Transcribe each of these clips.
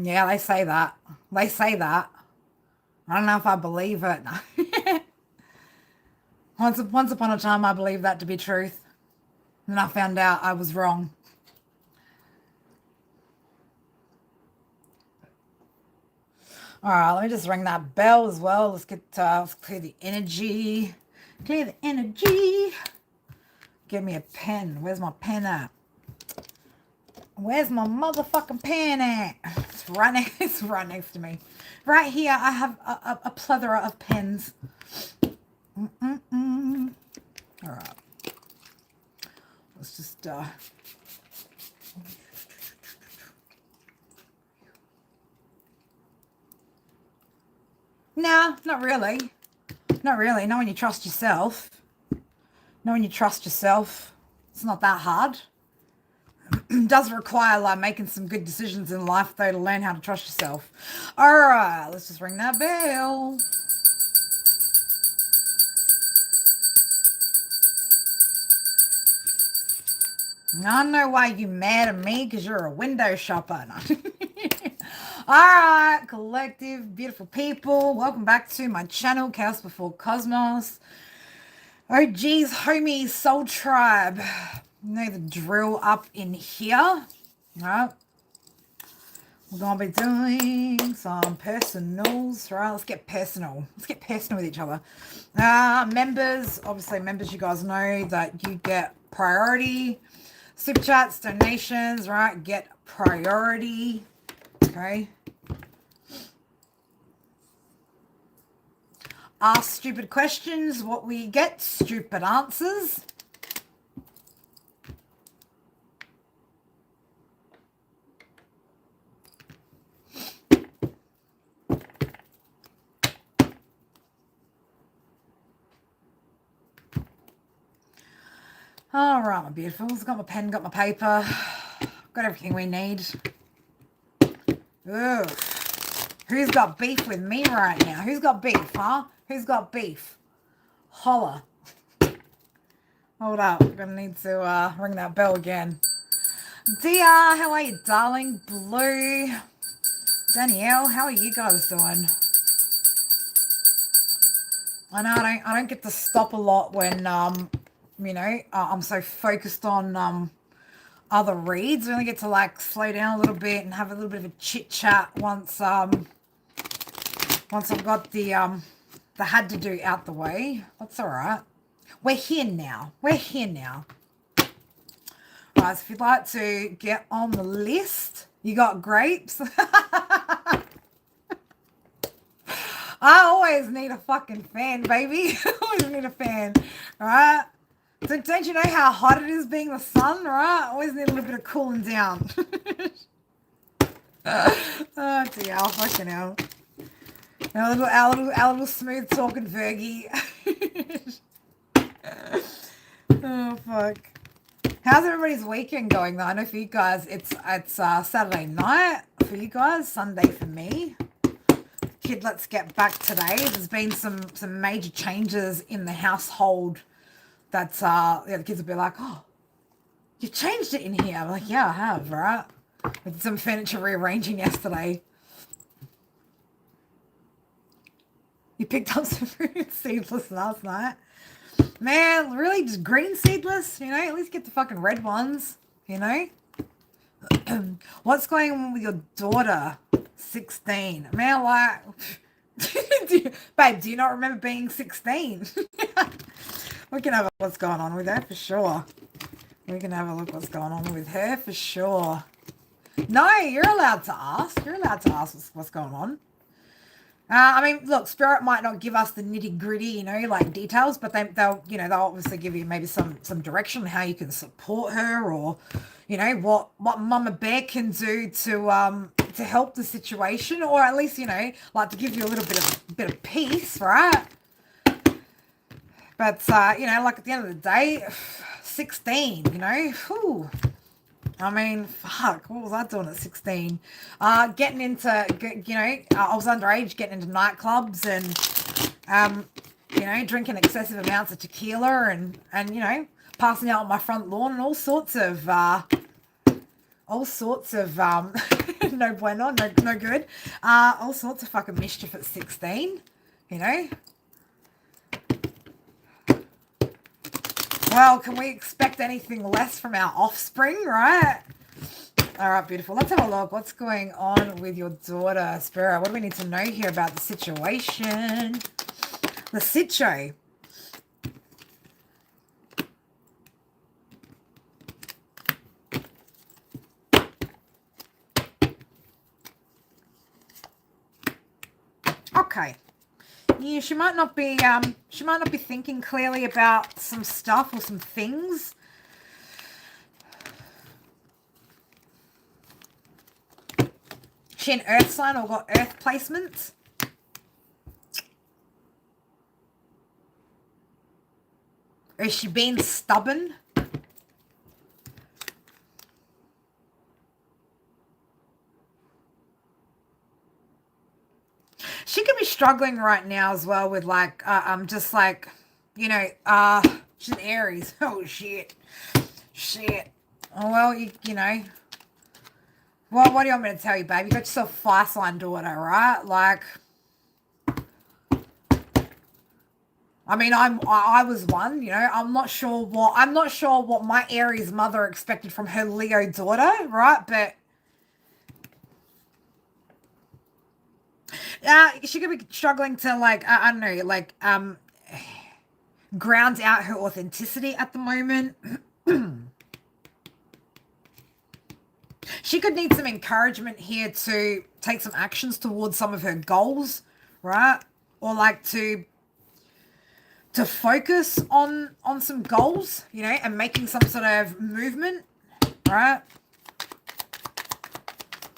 Yeah, they say that. They say that. I don't know if I believe it. Once upon a time, I believed that to be truth. And I found out I was wrong. All right, let me just ring that bell as well. Let's clear the energy. Clear the energy. Give me a pen. Where's my pen at? Where's my motherfucking pen at? It's right next to me. Right here, I have a plethora of pens. All right. Let's just no, not really. Not really. Not when you trust yourself. Not when you trust yourself. It's not that hard. It does require like making some good decisions in life though to learn how to trust yourself. All right, let's just ring that bell. I know why you mad at me, because you're a window shopper. All right, collective, beautiful people. Welcome back to my channel, Chaos Before Cosmos. Oh, geez, homies, Soul Tribe. You know the drill up in here. All right. We're going to be doing some personals. Right, let's get personal. Let's get personal with each other. Members, obviously members, you guys know that you get priority. Super chats, donations, right? Get priority. Okay. Ask stupid questions. What we get? Stupid answers. All right, my beautifuls. Got my pen, got my paper. Got everything we need. Ugh. Who's got beef with me right now? Who's got beef, huh? Who's got beef? Holla. Hold up. I'm going to need to ring that bell again. Dia, how are you, darling? Blue. Danielle, how are you guys doing? I know I don't get to stop a lot when, you know, I'm so focused on other reads. I only get to like slow down a little bit and have a little bit of a chit chat once I've got the had to do out the way. That's all right. We're here now. We're here now. All right, so if you'd like to get on the list, you got grapes. I always need a fucking fan, baby. I always need a fan, all right? So don't you know how hot it is being the sun, right? I always need a little bit of cooling down. Oh, dear, fucking hell. Our little smooth talking Fergie. Oh, fuck. How's everybody's weekend going, though? I know for you guys, it's Saturday night for you guys, Sunday for me. Kid, let's get back today. There's been some major changes in the household that the kids will be like, oh, you changed it in here. I'm like, yeah, I have, right? We did some furniture rearranging yesterday. You picked up some fruit seedless last night. Man, really, just green seedless, you know? At least get the fucking red ones, you know? What's going on with your daughter? 16. Man, like, babe, do you not remember being 16? We can have a look what's going on with her for sure. We can have a look what's going on with her for sure. No, you're allowed to ask. You're allowed to ask what's going on. I mean, look, Spirit might not give us the nitty gritty, you know, like details, but they'll obviously give you maybe some direction on how you can support her, or, you know, what Mama Bear can do to help the situation, or at least, you know, like to give you a little bit of peace, right? But you know, like at the end of the day, 16, you know, whew. I mean, fuck, what was I doing at 16? Getting into, you know, I was underage, getting into nightclubs and, you know, drinking excessive amounts of tequila and you know, passing out on my front lawn and all sorts of all sorts of no bueno, no good. All sorts of fucking mischief at 16, you know. Well, can we expect anything less from our offspring, right? All right, beautiful. Let's have a look. What's going on with your daughter, Spirit? What do we need to know here about the situation? The sitcho. Okay. Yeah, she might not be thinking clearly about some stuff or some things. She an earth sign or got earth placements? Or is she being stubborn? She could be struggling right now as well with like, just like, you know, she's an Aries. Oh, shit. Shit. Oh, well, you know. Well, what do you want me to tell you, babe? You got yourself a fire sign daughter, right? Like, I mean, I was one, you know. I'm not sure what my Aries mother expected from her Leo daughter, right? But she could be struggling to like, I don't know, like ground out her authenticity at the moment. She could need some encouragement here to take some actions towards some of her goals, right? Or like to focus on some goals, you know, and making some sort of movement, right?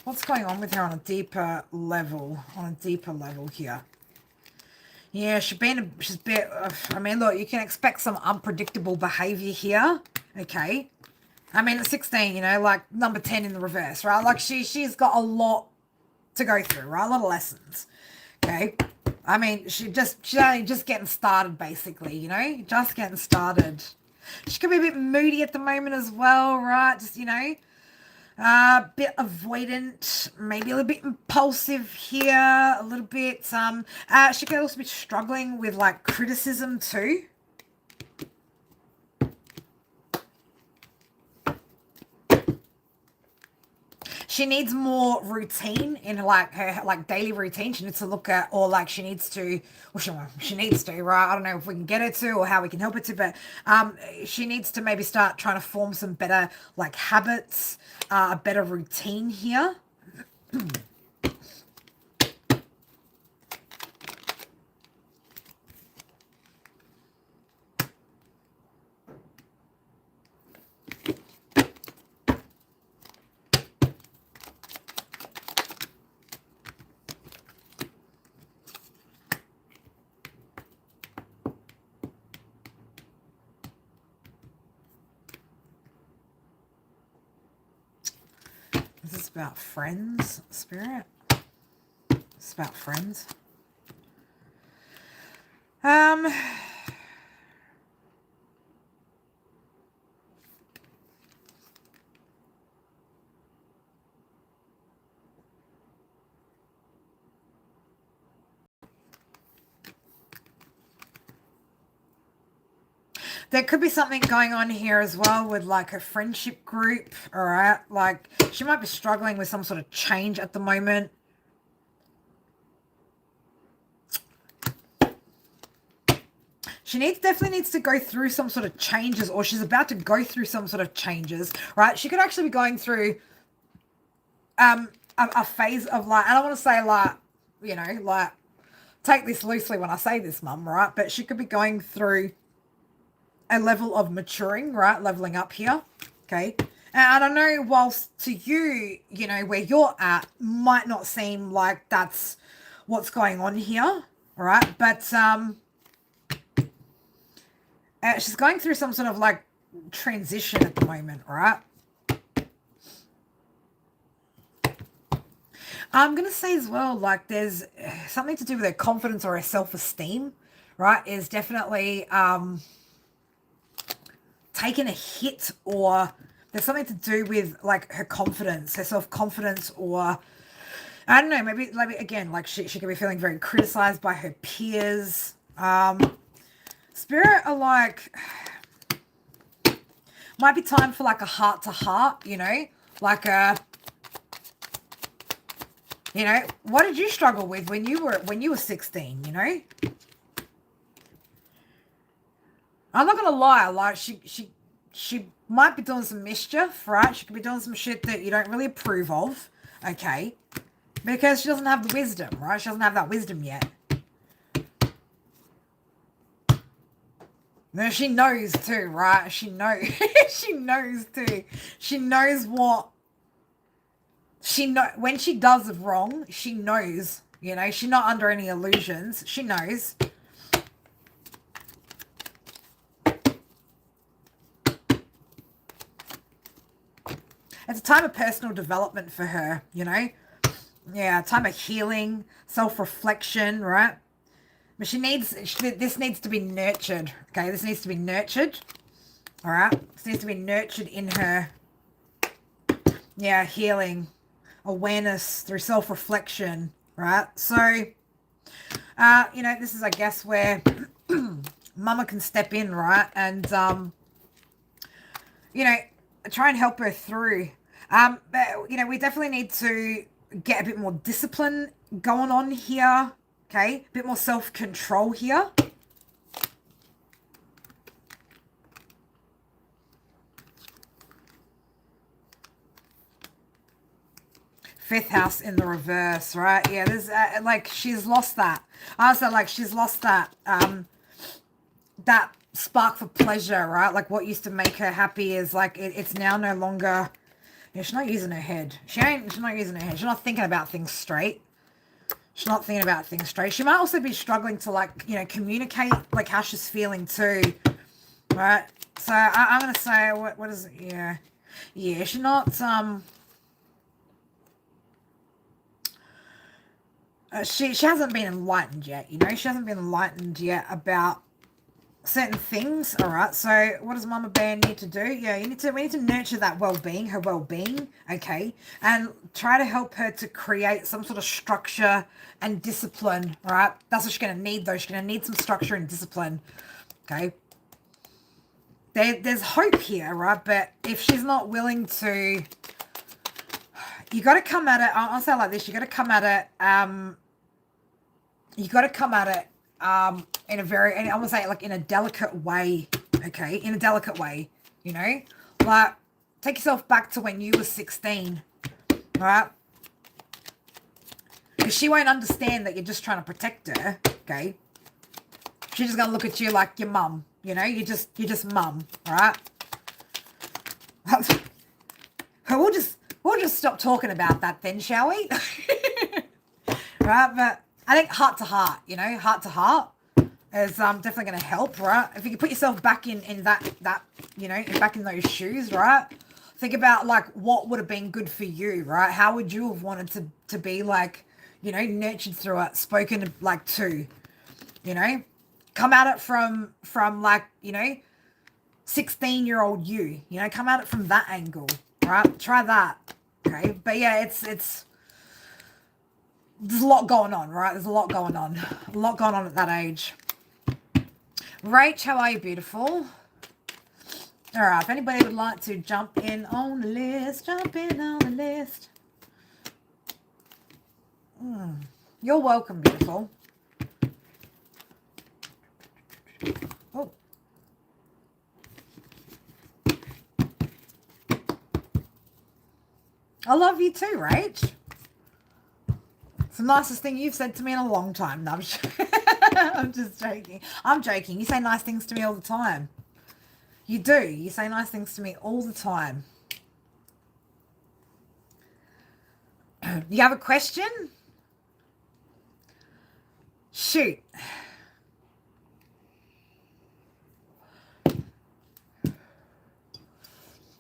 What's going on with her on a deeper level? On a deeper level here. Yeah, she's been. I mean, look, you can expect some unpredictable behavior here. Okay. I mean, at 16, you know, like number 10 in the reverse, right? Like she's got a lot to go through, right? A lot of lessons. Okay. I mean, she's only just getting started, basically, you know, just getting started. She could be a bit moody at the moment as well, right? Just, you know, a bit avoidant, maybe a little bit impulsive here, a little bit. She could also be struggling with like criticism too. She needs more routine in like her like daily routine. She needs to look at, or like she needs to, she needs to, right? I don't know if we can get her to or how we can help her to, but she needs to maybe start trying to form some better like habits, a better routine here. Is this about friends, Spirit? It's about friends. There could be something going on here as well with like her friendship group, all right? Like she might be struggling with some sort of change at the moment. She definitely needs to go through some sort of changes, or she's about to go through some sort of changes, right? She could actually be going through a phase of like, I don't want to say like, you know, like take this loosely when I say this, Mum, right? But she could be going through a level of maturing, right? Leveling up here, okay? And I know whilst to you, you know, where you're at might not seem like that's what's going on here, right? But she's going through some sort of like transition at the moment, right? I'm going to say as well, like there's something to do with her confidence or her self-esteem, right? Is definitely taken a hit or There's something to do with like her confidence, her self-confidence, or I don't know, maybe again, like she could be feeling very criticized by her peers. Spirit are like, might be time for like a heart to heart, you know, like a, you know, what did you struggle with when you were 16, you know? I'm not gonna lie, like she might be doing some mischief, right? She could be doing some shit that you don't really approve of, okay? Because she doesn't have the wisdom, right? She doesn't have that wisdom yet. No, she knows too, right? She knows. She knows too. She knows what. When she does wrong, she knows. You know, she's not under any illusions. She knows. It's a time of personal development for her, you know? Yeah, a time of healing, self-reflection, right? But this needs to be nurtured, okay? This needs to be nurtured, all right? This needs to be nurtured in her. Yeah, healing, awareness through self-reflection, right? So, you know, this is, I guess, where Mama can step in, right? And, you know, try and help her through. But, you know, we definitely need to get a bit more discipline going on here, okay? A bit more self-control here. Fifth house in the reverse, right? Yeah, there's like she's lost that. Also, like she's lost that that spark for pleasure, right? Like what used to make her happy is like it's now no longer. Yeah, she's not using her head. She's not using her head. She's not thinking about things straight. She's not thinking about things straight. She might also be struggling to, like, you know, communicate, like, how she's feeling too. Right? So, I'm going to say, what is it? Yeah. Yeah, she's not, she hasn't been enlightened yet, you know? She hasn't been enlightened yet about certain things. All right, so what does Mama Bear need to do? Yeah, we need to nurture that well-being, her well-being, okay, and try to help her to create some sort of structure and discipline. All right, that's what she's going to need, though. She's going to need some structure and discipline, okay? There's hope here, right? But if she's not willing to, you got to come at it, I'll say it like this, you got to come at it, in a very, and I want to say like in a delicate way, okay? In a delicate way, you know? Like, take yourself back to when you were 16, right? Because she won't understand that you're just trying to protect her, okay? She's just going to look at you like your mum, you know? You're just mum, right? We'll just stop talking about that then, shall we? Right? But I think heart to heart, you know, heart to heart is definitely going to help, right? If you can put yourself back in that, you know, back in those shoes, right? Think about, like, what would have been good for you, right? How would you have wanted to be, like, you know, nurtured through it, spoken, like, to, you know? Come at it from like, you know, 16-year-old you know, come at it from that angle, right? Try that, okay? But, yeah, it's there's a lot going on, right? There's a lot going on. A lot going on at that age. Rach, how are you, beautiful? All right, if anybody would like to jump in on the list, jump in on the list. You're welcome, beautiful. Oh. I love you too, Rach. It's the nicest thing you've said to me in a long time. No, I'm just joking. I'm joking. You say nice things to me all the time. You do. You say nice things to me all the time. You have a question? Shoot.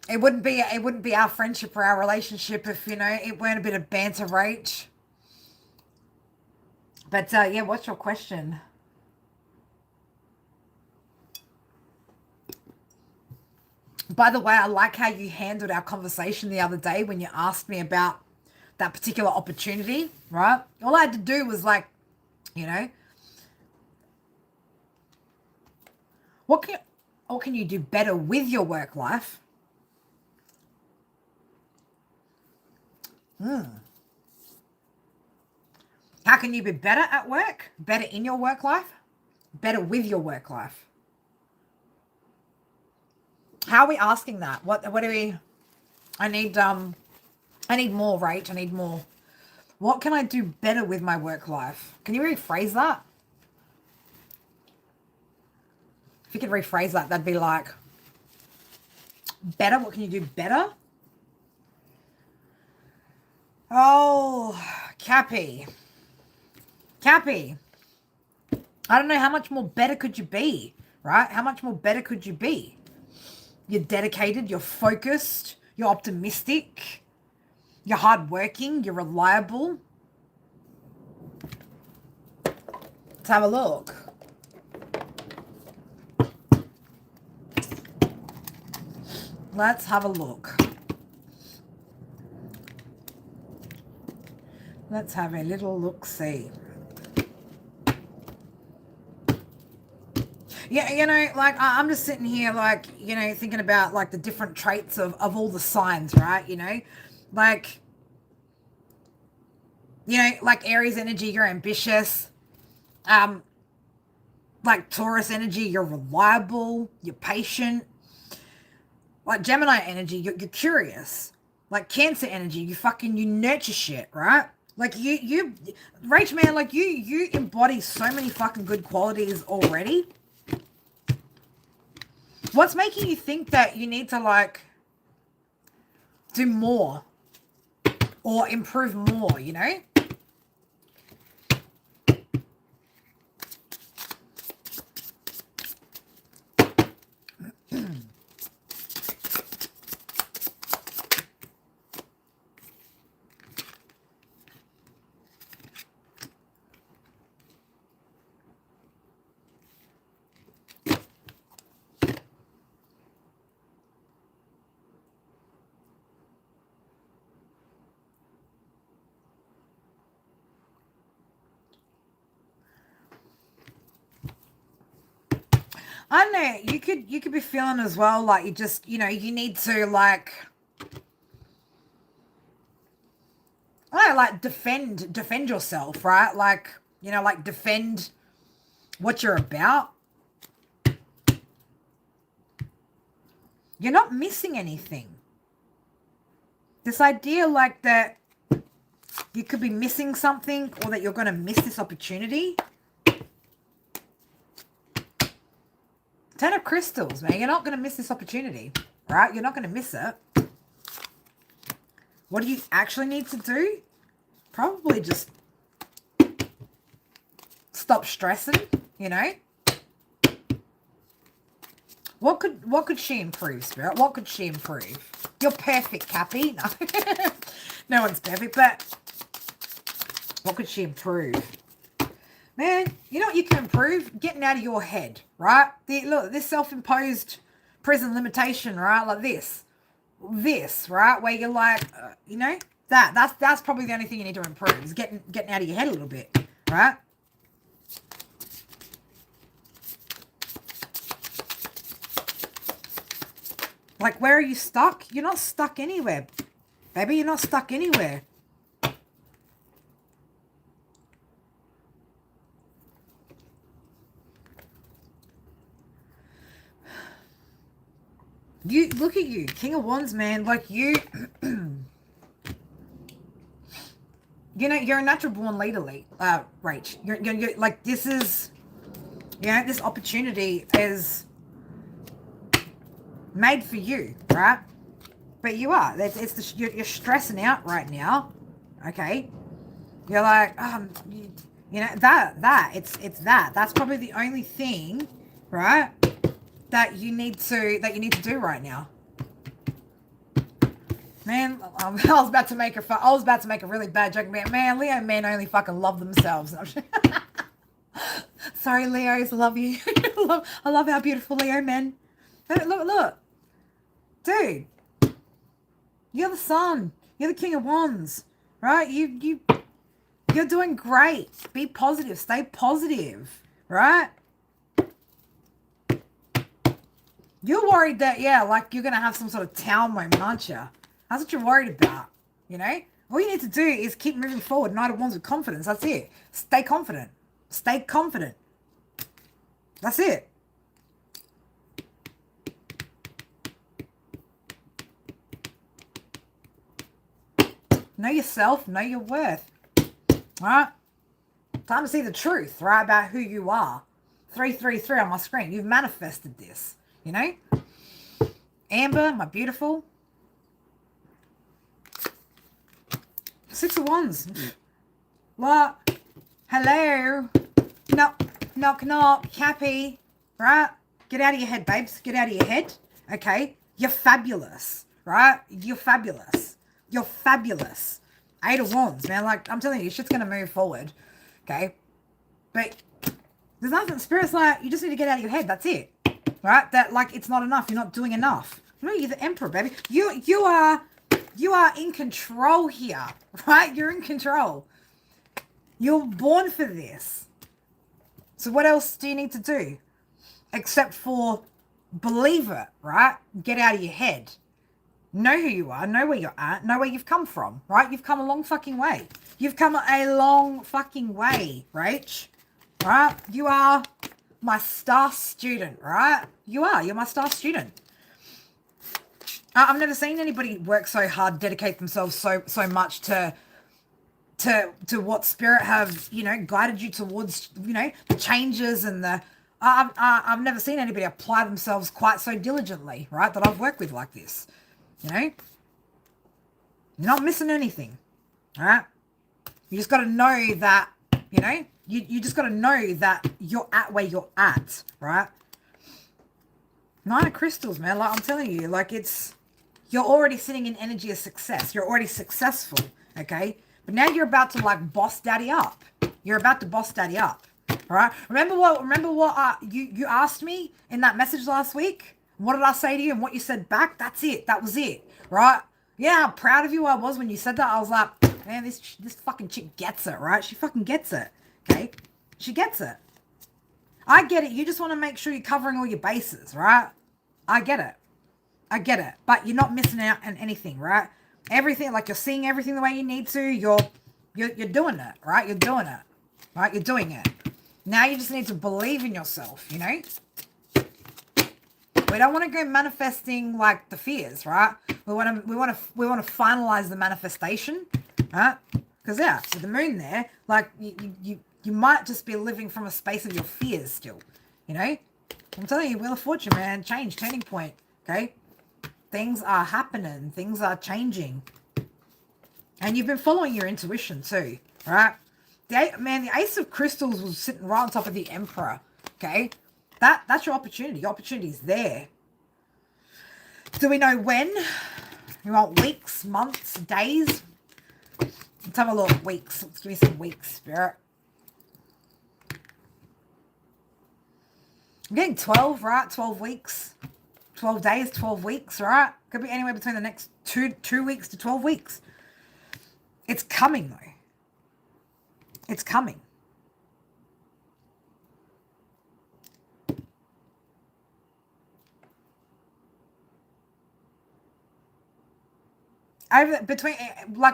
It wouldn't be our friendship or our relationship if, you know, it weren't a bit of banter, Rach. But, yeah, what's your question? By the way, I like how you handled our conversation the other day when you asked me about that particular opportunity, right? All I had to do was like, you know, what can you do better with your work life? How can you be better at work? Better in your work life? Better with your work life? How are we asking that? What do we I need more, right? I need more. What can I do better with my work life? Can you rephrase that? If you could rephrase that, that'd be like, better? What can you do better? Oh, Cappy. Cappy. I don't know, how much more better could you be, right? How much more better could you be? You're dedicated, you're focused, you're optimistic, you're hardworking, you're reliable. Let's have a look. Let's have a look. Let's have a little look-see. Yeah, you know, like, I'm just sitting here, like, you know, thinking about, like, the different traits of all the signs, right? You know, like, you know, like Aries energy, you're ambitious. Like Taurus energy, you're reliable, you're patient. Like Gemini energy, you're curious. Like Cancer energy, you nurture shit, right? Like Rach, man, like you embody so many fucking good qualities already. What's making you think that you need to, like, do more or improve more, you know? I don't know, you could be feeling as well like you just, you know, you need to, like, I don't know, like defend yourself, right? Like, you know, like defend what you're about. You're not missing anything. This idea, like, that you could be missing something or that you're going to miss this opportunity. Ten of Crystals, man. You're not going to miss this opportunity, right? You're not going to miss it. What do you actually need to do? Probably just stop stressing, you know? What could she improve, Spirit? What could she improve? You're perfect, Cappy. No. No one's perfect, but what could she improve? Man, you know what you can improve? Getting out of your head, right? Look, this self-imposed prison limitation, right? Like this, right? Where you're like, you know, that's probably the only thing you need to improve is getting out of your head a little bit, right? Like, where are you stuck? You're not stuck anywhere, baby. You're not stuck anywhere. You look at you, King of Wands, man. Like you, you know, you're a natural born leader, Rach. You're like, this is, you know, this opportunity is made for you, right? But you are. You're stressing out right now. Okay, you're like, you know, it's that. That's probably the only thing, right? That you need to do right now. Man, I was about to make a really bad joke. Man, Leo men only fucking love themselves. Sorry, Leos, love you. I love how beautiful Leo men. Look. Dude, you're the sun. You're the king of wands, right? You're doing great. Be positive. Stay positive, right? You're worried that, yeah, like you're going to have some sort of town moment, aren't you? That's what you're worried about, you know? All you need to do is keep moving forward. Knight of Wands with confidence. That's it. Stay confident. Stay confident. That's it. Know yourself. Know your worth. All right? Time to see the truth, right, about who you are. 333 on my screen. You've manifested this, you know? Amber, my beautiful. 6 of Wands. What? Hello? Knock, knock, knock. Cappy. Right? Get out of your head, babes. Get out of your head. Okay? You're fabulous. Right? You're fabulous. You're fabulous. 8 of Wands, man. Like, I'm telling you, shit's going to move forward. Okay? But there's nothing. Spirit's like, you just need to get out of your head. That's it. Right? That, like, it's not enough. You're not doing enough. No, you're the emperor, baby. You are in control here. Right? You're in control. You're born for this. So what else do you need to do? Except for believe it, right? Get out of your head. Know who you are. Know where you're at. Know where you've come from, right? You've come a long fucking way. You've come a long fucking way, Rach. Right? You are my star student, right? You are. You're my star student. I've never seen anybody work so hard, dedicate themselves so much to what spirit have, you know, guided you towards, you know, the changes and the... I've never seen anybody apply themselves quite so diligently, right, that I've worked with like this. You know? You're not missing anything, all right? You just got to know that, you know, you just got to know that you're at where you're at, right? 9 of Crystals, man. Like, I'm telling you, like, it's... You're already sitting in energy of success. You're already successful, okay? But now you're about to, like, boss daddy up. You're about to boss daddy up, all right? Remember what you asked me in that message last week? What did I say to you and what you said back? That's it. That was it, right? Yeah, how proud of you I was when you said that. I was like, man, this fucking chick gets it, right? She fucking gets it, okay? She gets it. I get it. You just want to make sure you're covering all your bases, right? I get it. I get it. But you're not missing out on anything, right? Everything, like you're seeing everything the way you need to. You're doing it, right? You're doing it, right? You're doing it. Now you just need to believe in yourself, you know? We don't want to go manifesting like the fears, right? We want to finalize the manifestation, right? Because yeah, with the moon there, like you might just be living from a space of your fears still, you know? I'm telling you, Wheel of Fortune, man, change, turning point, okay? Things are happening, things are changing, and you've been following your intuition too, right? The Ace of Crystals was sitting right on top of the Emperor, okay? That's your opportunity. Your opportunity is there. Do we know when? You want weeks, months, days? Let's have a look. Weeks. Let's give me some weeks, Spirit. I'm getting 12, right? 12 weeks. 12 days, 12 weeks, right? Could be anywhere between the next two weeks to 12 weeks. It's coming, though. It's coming.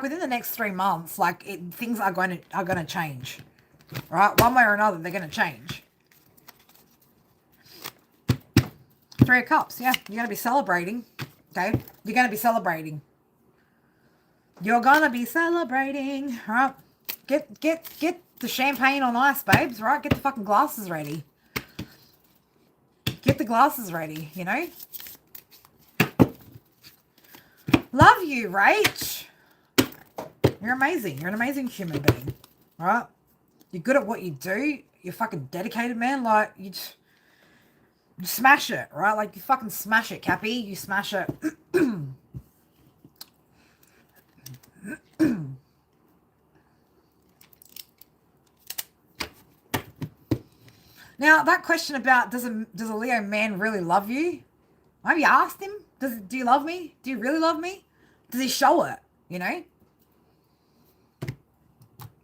Within the next 3 months, like things are going to change, right? One way or another, they're going to change. 3 of Cups, yeah, you're going to be celebrating, okay? You're going to be celebrating. You're going to be celebrating, right? Get the champagne on ice, babes, right? Get the fucking glasses ready. Get the glasses ready, you know? Love you, Rach. You're amazing. You're an amazing human being, right? You're good at what you do. You're fucking dedicated, man. Like, you smash it, right? Like, you fucking smash it, Cappy. You smash it. Now, that question about does a Leo man really love you? Have you asked him? Do you love me? Do you really love me? Does he show it? You know?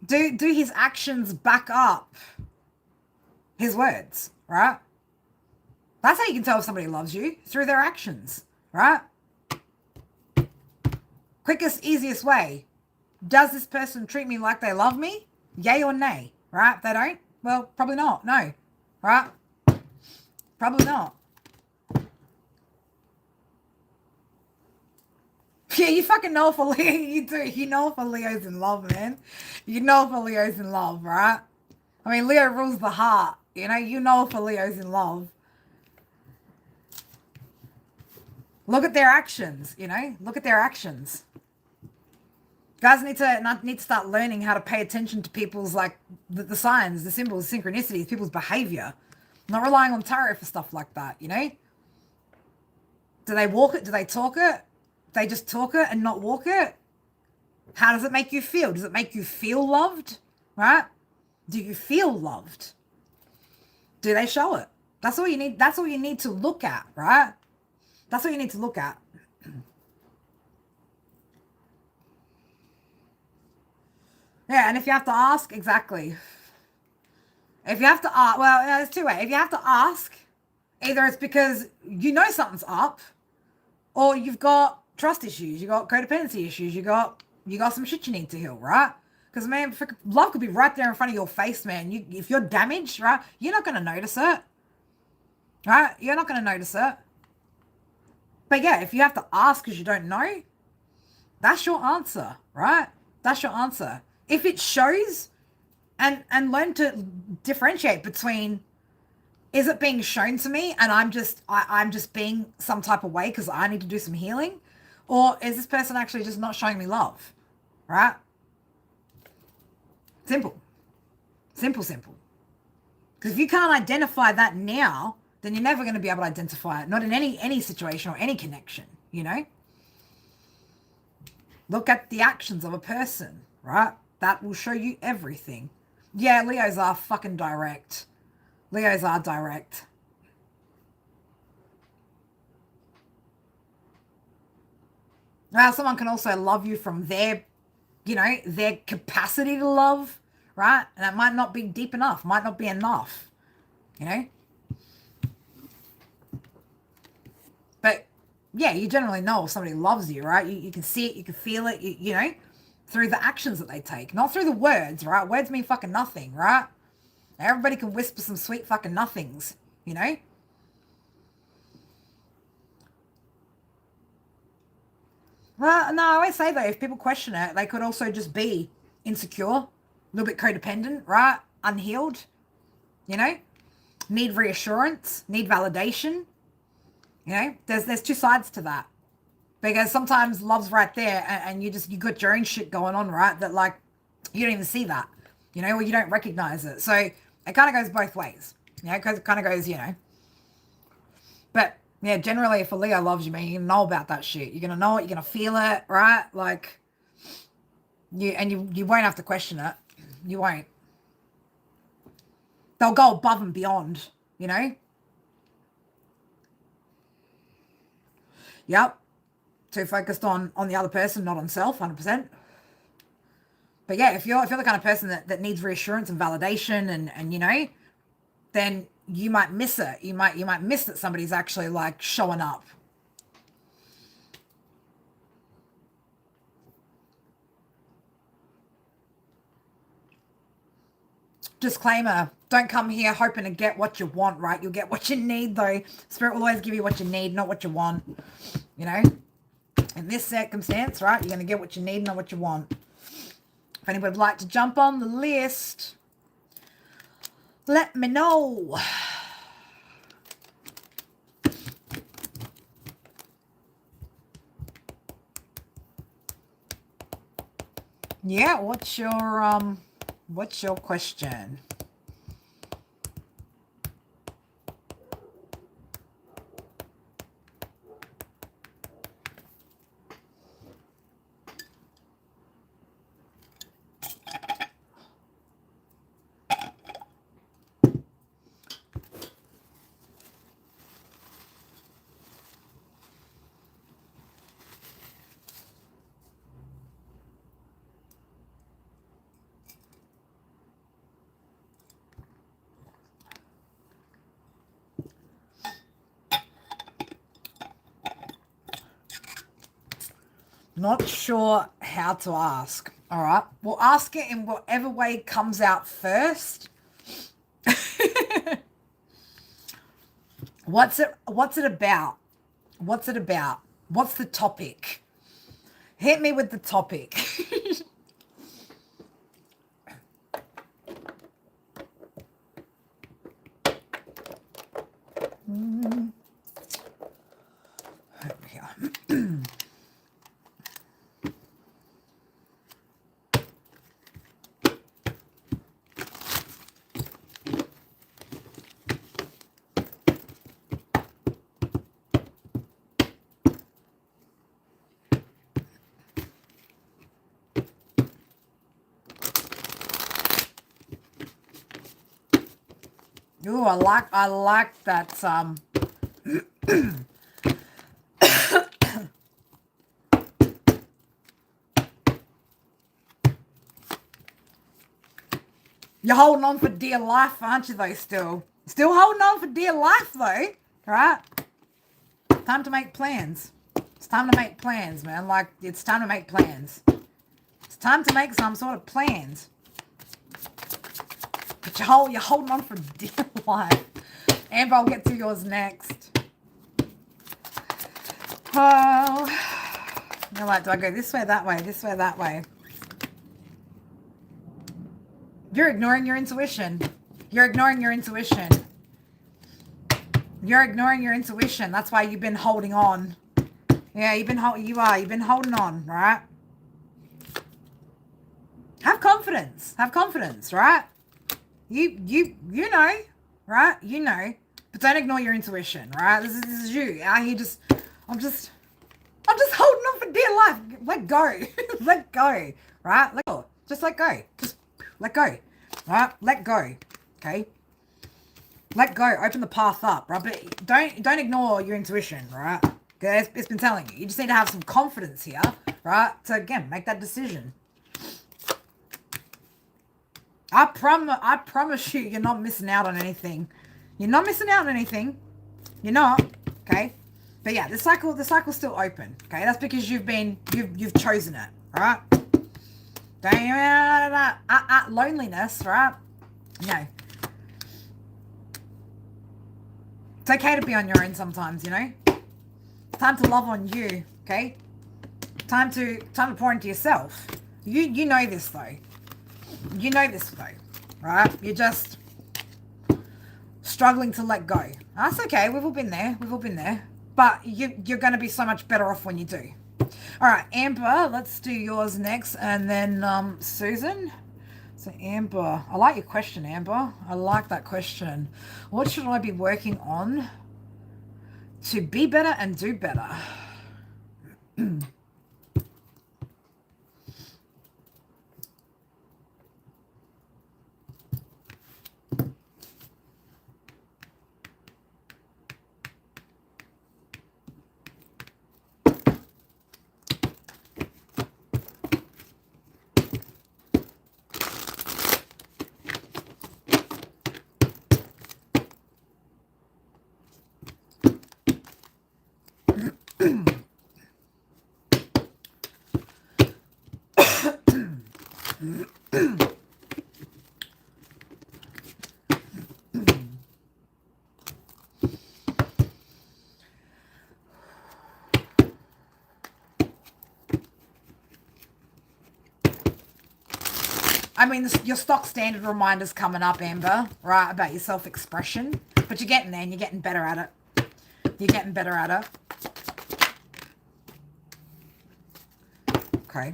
Do his actions back up his words, right? That's how you can tell if somebody loves you, through their actions, right? Quickest, easiest way. Does this person treat me like they love me? Yay or nay, right? If they don't, well, probably not. No, right? Probably not. Yeah, you fucking know if a Leo, you do. You know if a Leo's in love, man. You know if a Leo's in love, right? I mean, Leo rules the heart. You know if a Leo's in love. Look at their actions, Look at their actions. Guys need to start learning how to pay attention to people's, like, the signs, the symbols, synchronicities, people's behavior. Not relying on tarot for stuff like that, Do they walk it? Do they talk it? They just talk it and not walk it? How does it make you feel? Does it make you feel loved? Right? Do you feel loved? Do they show it? That's all you need. That's all you need to look at, right? That's what you need to look at. Yeah, and if you have to ask, exactly. If you have to ask, well, there's two ways. If you have to ask, either it's because you know something's up, or you've got trust issues, you got codependency issues, you got some shit you need to heal, right? Because, man, love could be right there in front of your face, man. If you're damaged, right, you're not going to notice it. Right? You're not going to notice it. But, yeah, if you have to ask because you don't know, that's your answer, right? That's your answer. If it shows, and learn to differentiate between, is it being shown to me and I'm just being some type of way because I need to do some healing? Or is this person actually just not showing me love? Right? Simple. Simple. Because if you can't identify that now, then you're never going to be able to identify it. Not in any situation or any connection, Look at the actions of a person, right? That will show you everything. Yeah, Leos are fucking direct. Leos are direct. Now, someone can also love you from their capacity to love, right? And that might not be deep enough, might not be enough, But, yeah, you generally know if somebody loves you, right? You can see it, you can feel it, through the actions that they take, not through the words, right? Words mean fucking nothing, right? Everybody can whisper some sweet fucking nothings, Well, no, I always say though, if people question it, they could also just be insecure, a little bit codependent, right? Unhealed, need reassurance, need validation. There's two sides to that. Because sometimes love's right there and you got your own shit going on, right? That, like, you don't even see that, or you don't recognize it. So it kind of goes both ways, because it kind of goes, But, yeah, generally if a Leo loves you, man, you're going to know about that shit. You're going to know it, you're going to feel it, right? Like, you won't have to question it. You won't. They'll go above and beyond, Yep. Too focused on the other person, not on self, 100%. But yeah, if you're the kind of person that needs reassurance and validation and then you might miss it. You might miss that somebody's actually, like, showing up. Disclaimer, don't come here hoping to get what you want, right? You'll get what you need, though. Spirit will always give you what you need, not what you want. In this circumstance, right, you're going to get what you need, not what you want. If anybody would like to jump on the list, let me know. Yeah, what's your question? Not sure how to ask. All right. We'll ask it in whatever way comes out first. What's it about? What's it about? What's the topic? Hit me with the topic. Ooh, I like that You're holding on for dear life, aren't you, though, still? Still holding on for dear life, though, right? Time to make plans. It's time to make plans, man. Like, it's time to make plans. It's time to make some sort of plans. But you're holding on for dear life. Amber, I'll get to yours next. Oh. You're like, do I go this way, that way, this way, that way? You're ignoring your intuition. You're ignoring your intuition. You're ignoring your intuition. That's why you've been holding on. Yeah, you've been holding on, right? Have confidence. Have confidence, right? You know, right? You know. But don't ignore your intuition, right? This is you. Out here I'm just holding on for dear life. Let go. Let go. Right? Let go. Just let go. Just let go. Right? Let go. Okay? Let go. Open the path up, right? But don't ignore your intuition, right? Okay? It's been telling you. You just need to have some confidence here, right? To again make that decision. I promise you, you're not missing out on anything. You're not missing out on anything. You're not. Okay? But yeah, the cycle's still open. Okay? That's because you've chosen it. Alright? Loneliness, right? No. It's okay to be on your own sometimes, you know? Time to love on you, okay? Time to pour into yourself. You know this though. You know this though, right? You're just struggling to let go. That's okay. We've all been there. We've all been there. But you're going to be so much better off when you do. All right, Amber, let's do yours next. And then Susan. So Amber, I like your question, Amber. I like that question. What should I be working on to be better and do better? I mean, your stock standard reminders coming up, Amber, right, about your self-expression. But you're getting there and you're getting better at it. You're getting better at it. Okay.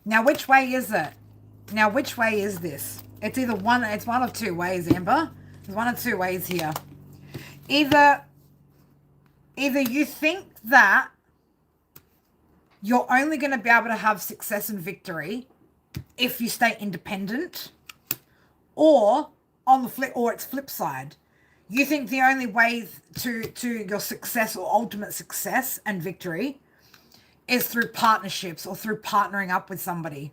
Now, which way is it? Now, which way is this? It's one of two ways, Amber. There's one of two ways here. Either you think that you're only going to be able to have success and victory if you stay independent, or on the flip, or its flip side, you think the only way to your success or ultimate success and victory is through partnerships or through partnering up with somebody.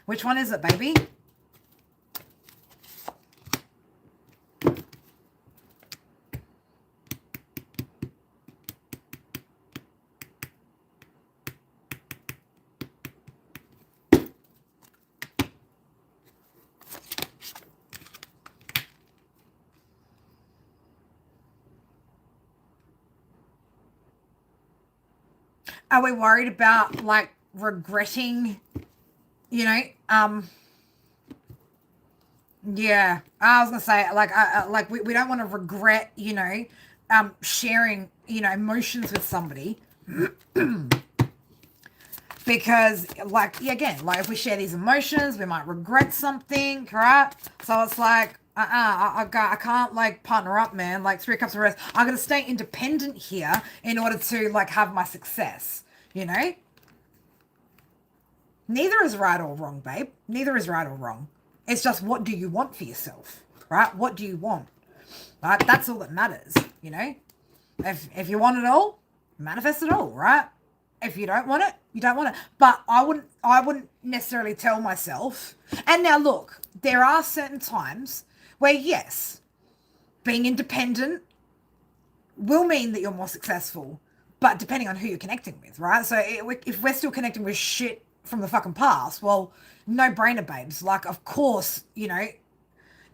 Which one is it, baby? Are we worried about like regretting, you know, yeah, I was gonna say like we don't want to regret, you know, sharing, you know, emotions with somebody. Because like, again, like if we share these emotions, we might regret something, right? So it's like, I can't like partner up, man. Like 3 cups of rest. I gotta stay independent here in order to like have my success, you know? Neither is right or wrong, babe. Neither is right or wrong. It's just, what do you want for yourself, right? What do you want? Right? That's all that matters, you know? If you want it all, manifest it all, right? If you don't want it, you don't want it. But I wouldn't necessarily tell myself. And now look, there are certain times where, yes, being independent will mean that you're more successful, but depending on who you're connecting with, right? So if we're still connecting with shit from the fucking past, well, no brainer, babes. Like, of course, you know,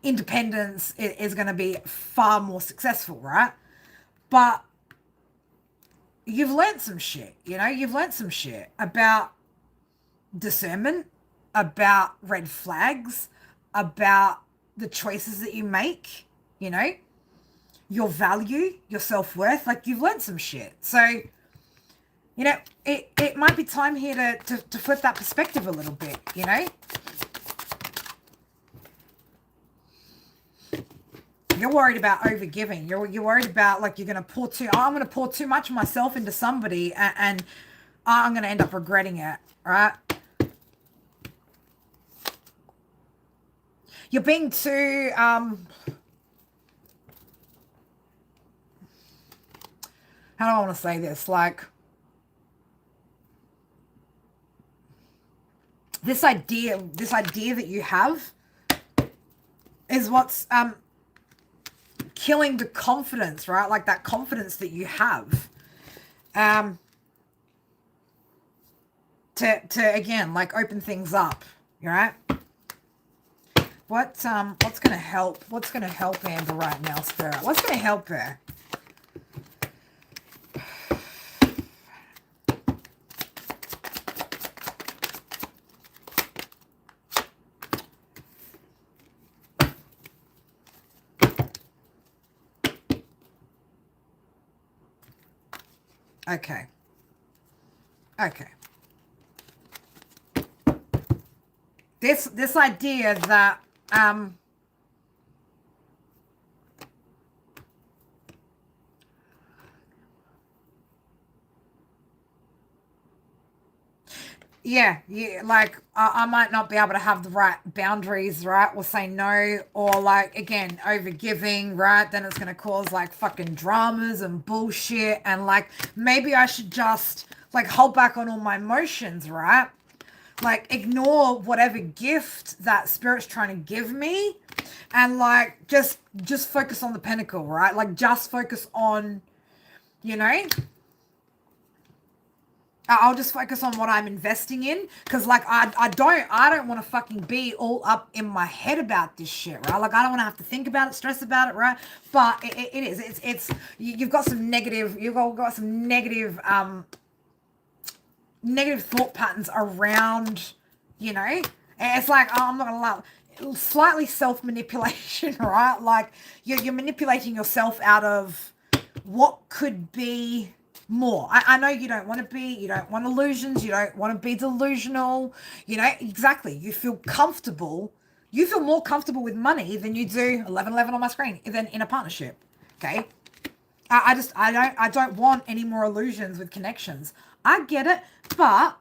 independence is going to be far more successful, right? But you've learned some shit, you know? You've learned some shit about discernment, about red flags, about the choices that you make, you know? Your value, your self-worth. Like, you've learned some shit. So, you know, it might be time here to flip that perspective a little bit, you know? You're worried about overgiving. You're worried about like I'm going to pour too much of myself into somebody and I'm going to end up regretting it, right? You're being too how do I want to say this? Like, this idea that you have is what's killing the confidence, right? Like that confidence that you have. To again, like, open things up, right? What's gonna help? What's gonna help Amber right now, Spirit? What's gonna help her? Okay. This idea that yeah, like I might not be able to have the right boundaries, right? Or say no, or like, again, over giving, right? Then it's gonna cause like fucking dramas and bullshit, and like maybe I should just like hold back on all my emotions, right? Like ignore whatever gift that Spirit's trying to give me, and like just focus on the pinnacle, right? Like just focus on, you know, I'll just focus on what I'm investing in, because like I don't want to fucking be all up in my head about this shit, right? Like I don't want to have to think about it, stress about it, right? But it's you've got some negative, negative thought patterns around, you know. And it's like, oh, I'm not gonna allow slightly self-manipulation, right? Like you're manipulating yourself out of what could be more. I know you don't want want illusions, you don't want to be delusional, you know, exactly. You feel more comfortable with money than you do 1111 on my screen than in a partnership. Okay. I don't want any more illusions with connections. I get it, but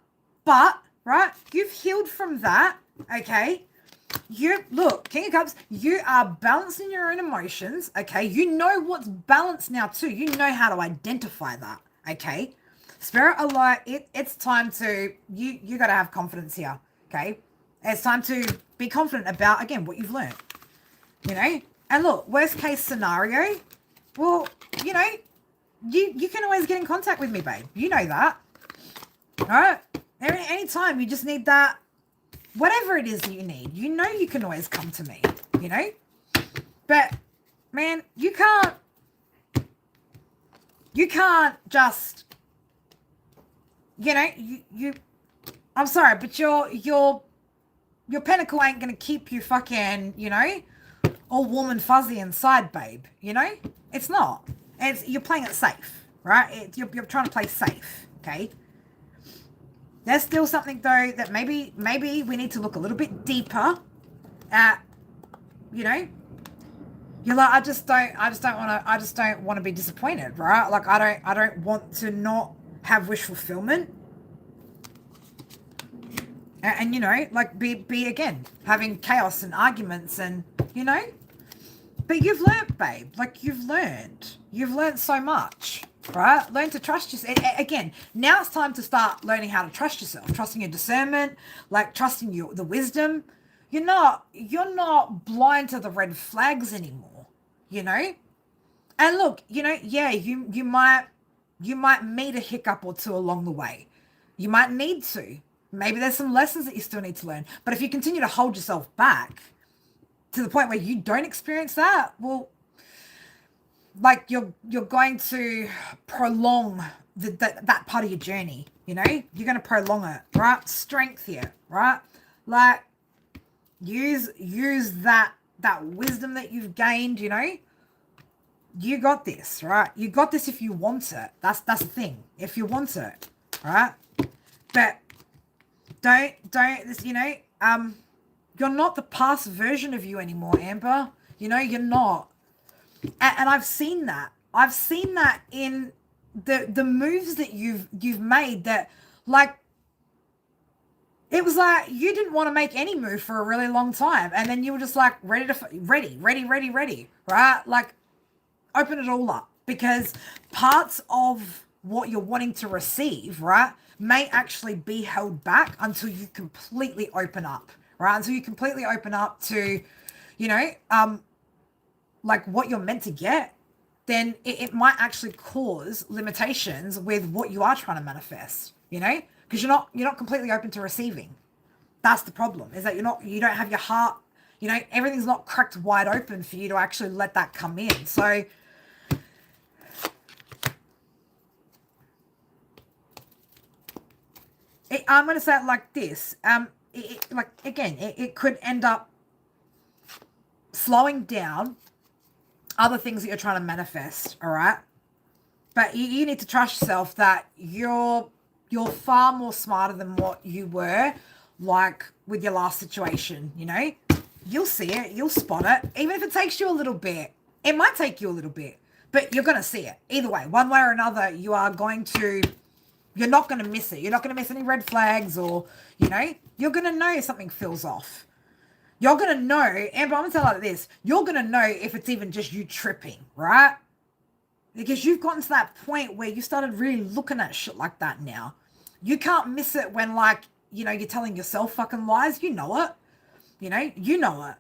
right, you've healed from that, okay? Look, King of Cups, you are balancing your own emotions, okay? You know what's balanced now too. You know how to identify that, okay? Spirit alert, it's time to, you got to have confidence here, okay? It's time to be confident about, again, what you've learned, you know? And look, worst case scenario, well, you know, you can always get in contact with me, babe. You know that, all right? Anytime you just need that, whatever it is that you need, you know you can always come to me, you know? But, man, you can't just, you know, I'm sorry, but your pentacle ain't going to keep you fucking, you know, all warm and fuzzy inside, babe, you know? It's not. You're playing it safe, right? You're trying to play safe, okay? There's still something though that maybe we need to look a little bit deeper at, you know. You're like, I just don't want to be disappointed, right? Like I don't want to not have wish fulfillment. And you know, like be again having chaos and arguments and, you know. But you've learned, babe. Like you've learned so much. Right? Learn to trust yourself. Again, now it's time to start learning how to trust yourself, trusting your discernment, like trusting the wisdom. You're not blind to the red flags anymore, you know? And look, you know, yeah, you might meet a hiccup or two along the way. You might need to. Maybe there's some lessons that you still need to learn. But if you continue to hold yourself back to the point where you don't experience that, well, like you're going to prolong that part of your journey, you know? You're going to prolong it, right? Strength here, right? Like use that wisdom that you've gained, you know? You got this, right? You got this if you want it. That's the thing. If you want it, right? But don't you know, you're not the past version of you anymore, Amber. You know, you're not. And I've seen that. I've seen that in the moves that you've made that, like, it was like you didn't want to make any move for a really long time. And then you were just like ready, right? Like, open it all up. Because parts of what you're wanting to receive, right, may actually be held back until you completely open up, right? Until you completely open up to, you know, like what you're meant to get, then it might actually cause limitations with what you are trying to manifest, you know, because you're not completely open to receiving. That's the problem, is that you don't have your heart, you know, everything's not cracked wide open for you to actually let that come in. So I'm going to say it like this. It could end up slowing down other things that you're trying to manifest, all right? But you need to trust yourself that you're far more smarter than what you were, like with your last situation, you know? You'll see it, you'll spot it, even if it takes you a little bit. It might take you a little bit, but you're going to see it. Either way, one way or another, you're not going to miss it. You're not going to miss any red flags or, you know, you're going to know if something feels off. You're going to know, Amber, I'm going to tell you like this. You're going to know if it's even just you tripping, right? Because you've gotten to that point where you started really looking at shit like that now. You can't miss it when, like, you know, you're telling yourself fucking lies. You know it. You know it.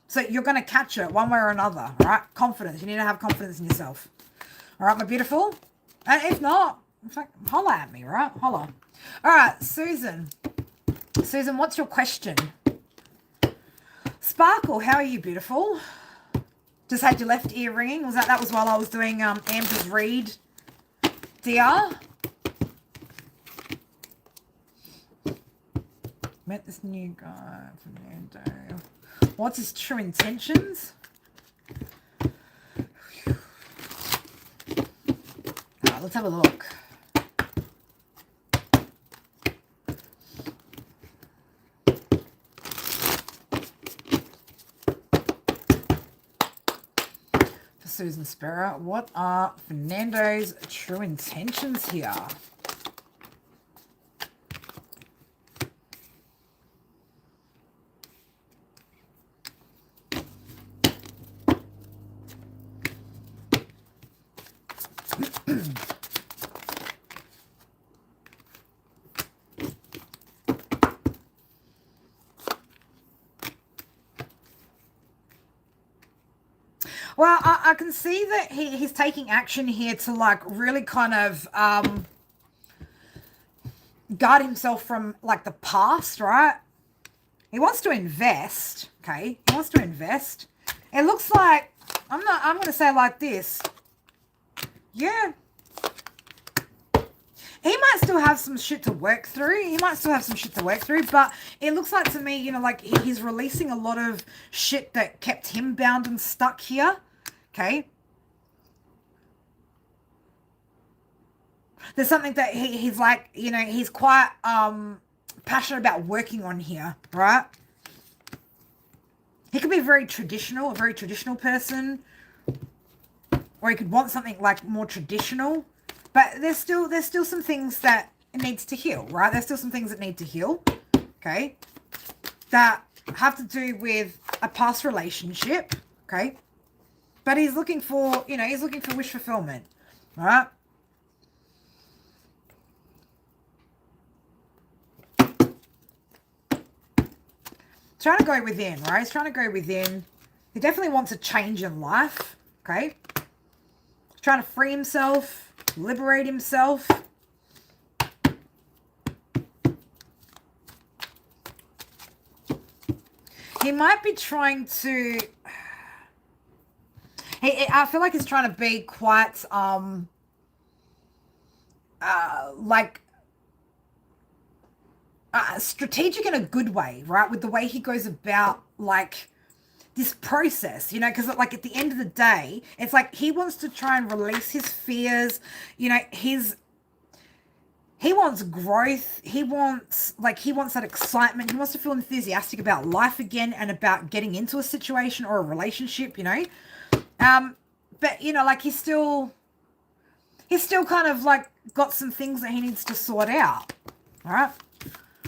So you're going to catch it one way or another, all right? Confidence. You need to have confidence in yourself. All right, my beautiful? And if not, in fact, holla at me, right? Holla. All right, Susan. Susan, what's your question? Sparkle, how are you, beautiful? Just had your left ear ringing. That was while I was doing Amber's read, dear? Met this new guy from Fernando. What's his true intentions? Alright, let's have a look. Susan Sparrow, what are Fernando's true intentions here? Well, I can see that he's taking action here to like really kind of guard himself from like the past, right? He wants to invest, okay? He wants to invest. It looks like, I'm going to say like this. Yeah. He might still have some shit to work through. But it looks like to me, you know, like he's releasing a lot of shit that kept him bound and stuck here, okay? There's something that he's like, you know, he's quite passionate about working on here, right? He could be a very traditional person, or he could want something like more traditional, but there's still some things that it needs to heal, right? There's still some things that need to heal, okay, that have to do with a past relationship, okay? But he's looking for, you know, he's looking for wish fulfillment, right? Trying to go within, right? He's trying to go within. He definitely wants a change in life, okay? He's trying to free himself, liberate himself. He might be trying to... I feel like he's trying to be quite, like... strategic in a good way, right? With the way he goes about, like, this process, you know, because, like, at the end of the day, it's like he wants to try and release his fears, you know, he wants growth, he wants that excitement, he wants to feel enthusiastic about life again and about getting into a situation or a relationship, you know, but, you know, like, he's still kind of, like, got some things that he needs to sort out, all right?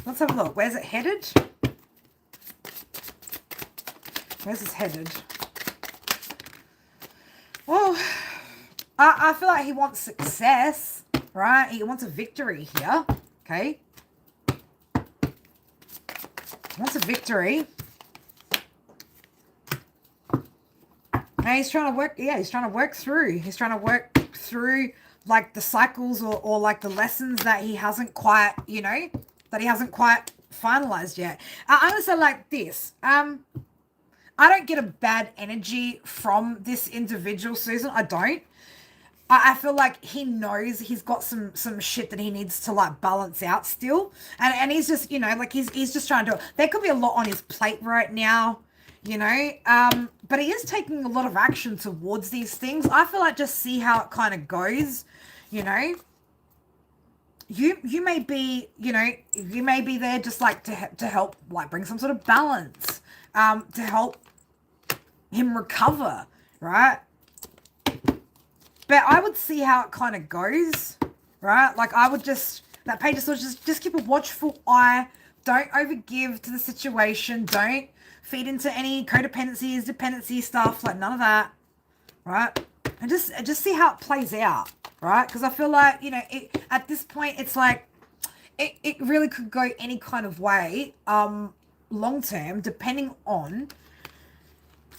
Let's have a look. Where's it headed? Where's this headed? Well, I feel like he wants success, right? He wants a victory here, okay? He wants a victory. And he's trying to work, yeah, he's trying to work through. He's trying to work through, like, the cycles or like, the lessons that he hasn't quite, you know, that he hasn't quite finalized yet. I'm going to say like this. I don't get a bad energy from this individual, Susan. I don't. I feel like he knows he's got some shit that he needs to, like, balance out still. And he's just, you know, like, he's just trying to... There could be a lot on his plate right now, you know. But he is taking a lot of action towards these things. I feel like just see how it kind of goes, you know. You may be, you know, you may be there just like to help, like, bring some sort of balance, to help him recover, right? But I would see how it kind of goes, right? Like, I would just, that page just keep a watchful eye. Don't overgive to the situation. Don't feed into any codependencies, dependency stuff, like none of that, right? And just see how it plays out. Right? Because I feel like, you know, at this point, it's like, it really could go any kind of way, long term, depending on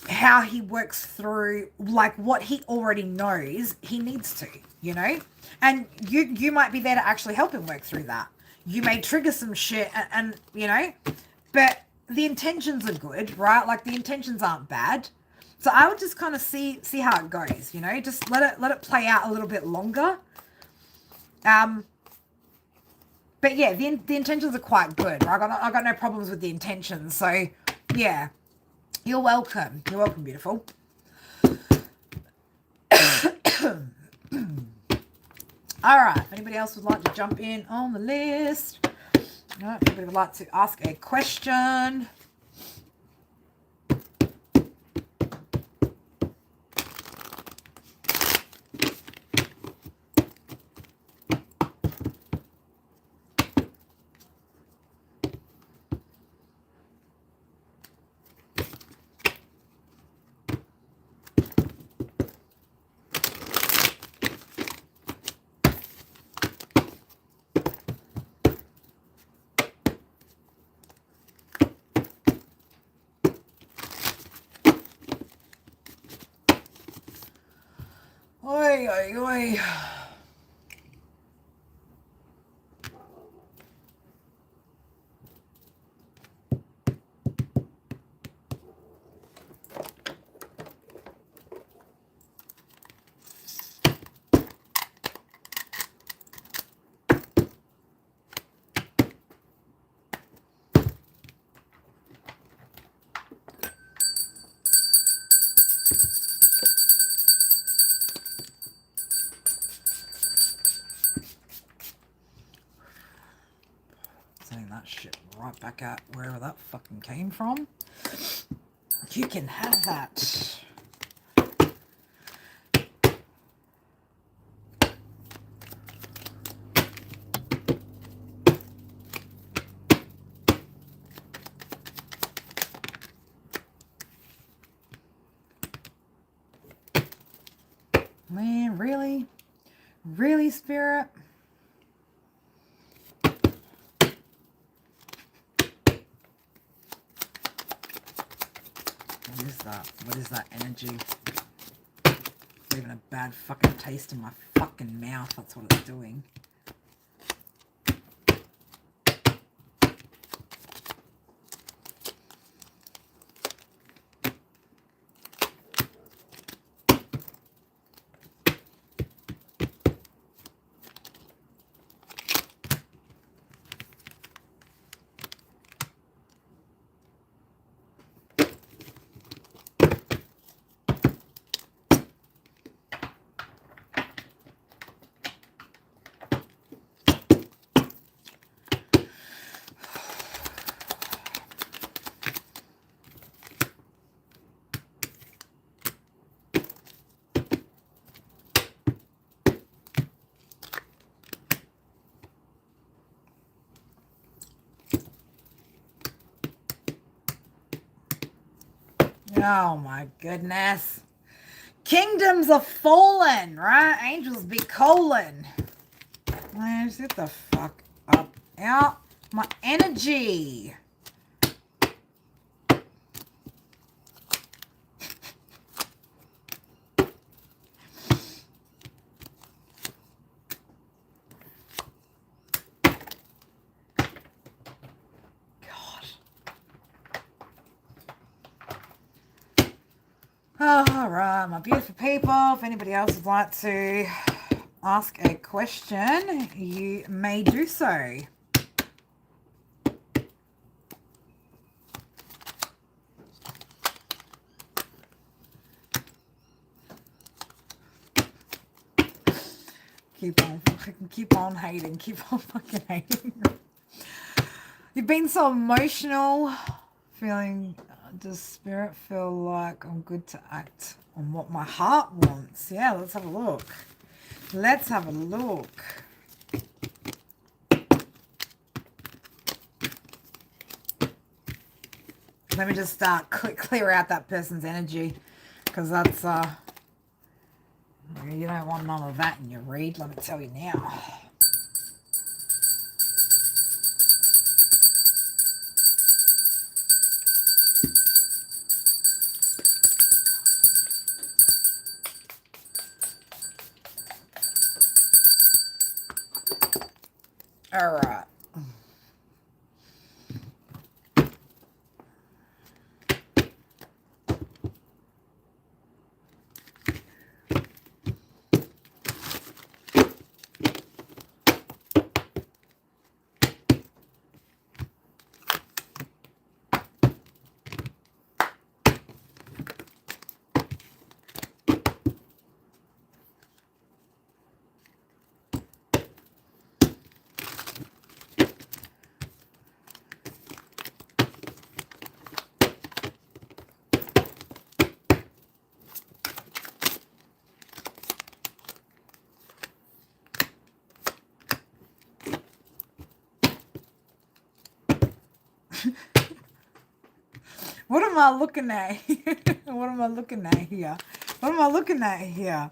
how he works through, like, what he already knows he needs to, you know? And you might be there to actually help him work through that. You may trigger some shit and you know, but the intentions are good, right? Like, the intentions aren't bad. So I would just kind of see how it goes, you know, just let it play out a little bit longer. But yeah, the intentions are quite good. I got no problems with the intentions. So yeah, you're welcome. You're welcome, beautiful. All right. If anybody else would like to jump in on the list, no, if anybody would like to ask a question. oi, oi, oi. Sending that shit right back out wherever that fucking came from. You can have that. Man, really? Really, Spirit? What is that? What is that energy? It's leaving a bad fucking taste in my fucking mouth. That's what it's doing. Oh my goodness. Kingdoms are fallen, right? Angels be colon. Man, just get the fuck up out my energy. All right, my beautiful people, if anybody else would like to ask a question, you may do so. Keep on hating, keep on fucking hating. You've been so emotional, feeling... Does Spirit feel like I'm good to act on what my heart wants? Yeah, let's have a look. Let's have a look. Let me just start clear out that person's energy, because that's you don't want none of that in your read, let me tell you now. All right. What am I looking at? What am I looking at here? What am I looking at here?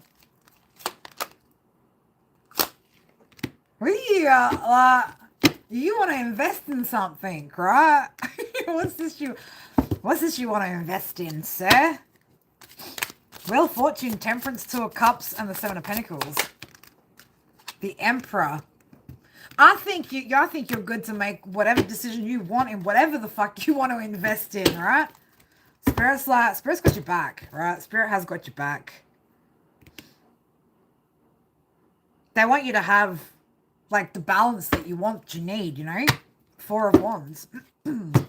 You want to invest in something, right? What's this you want to invest in, sir? Wheel of Fortune, Temperance, Two of Cups, and the Seven of Pentacles. The Emperor. I think you're good to make whatever decision you want in whatever the fuck you want to invest in, right? Spirit's got your back, right? Spirit has got your back. They want you to have, like, the balance that you want, you need, you know? Four of Wands. The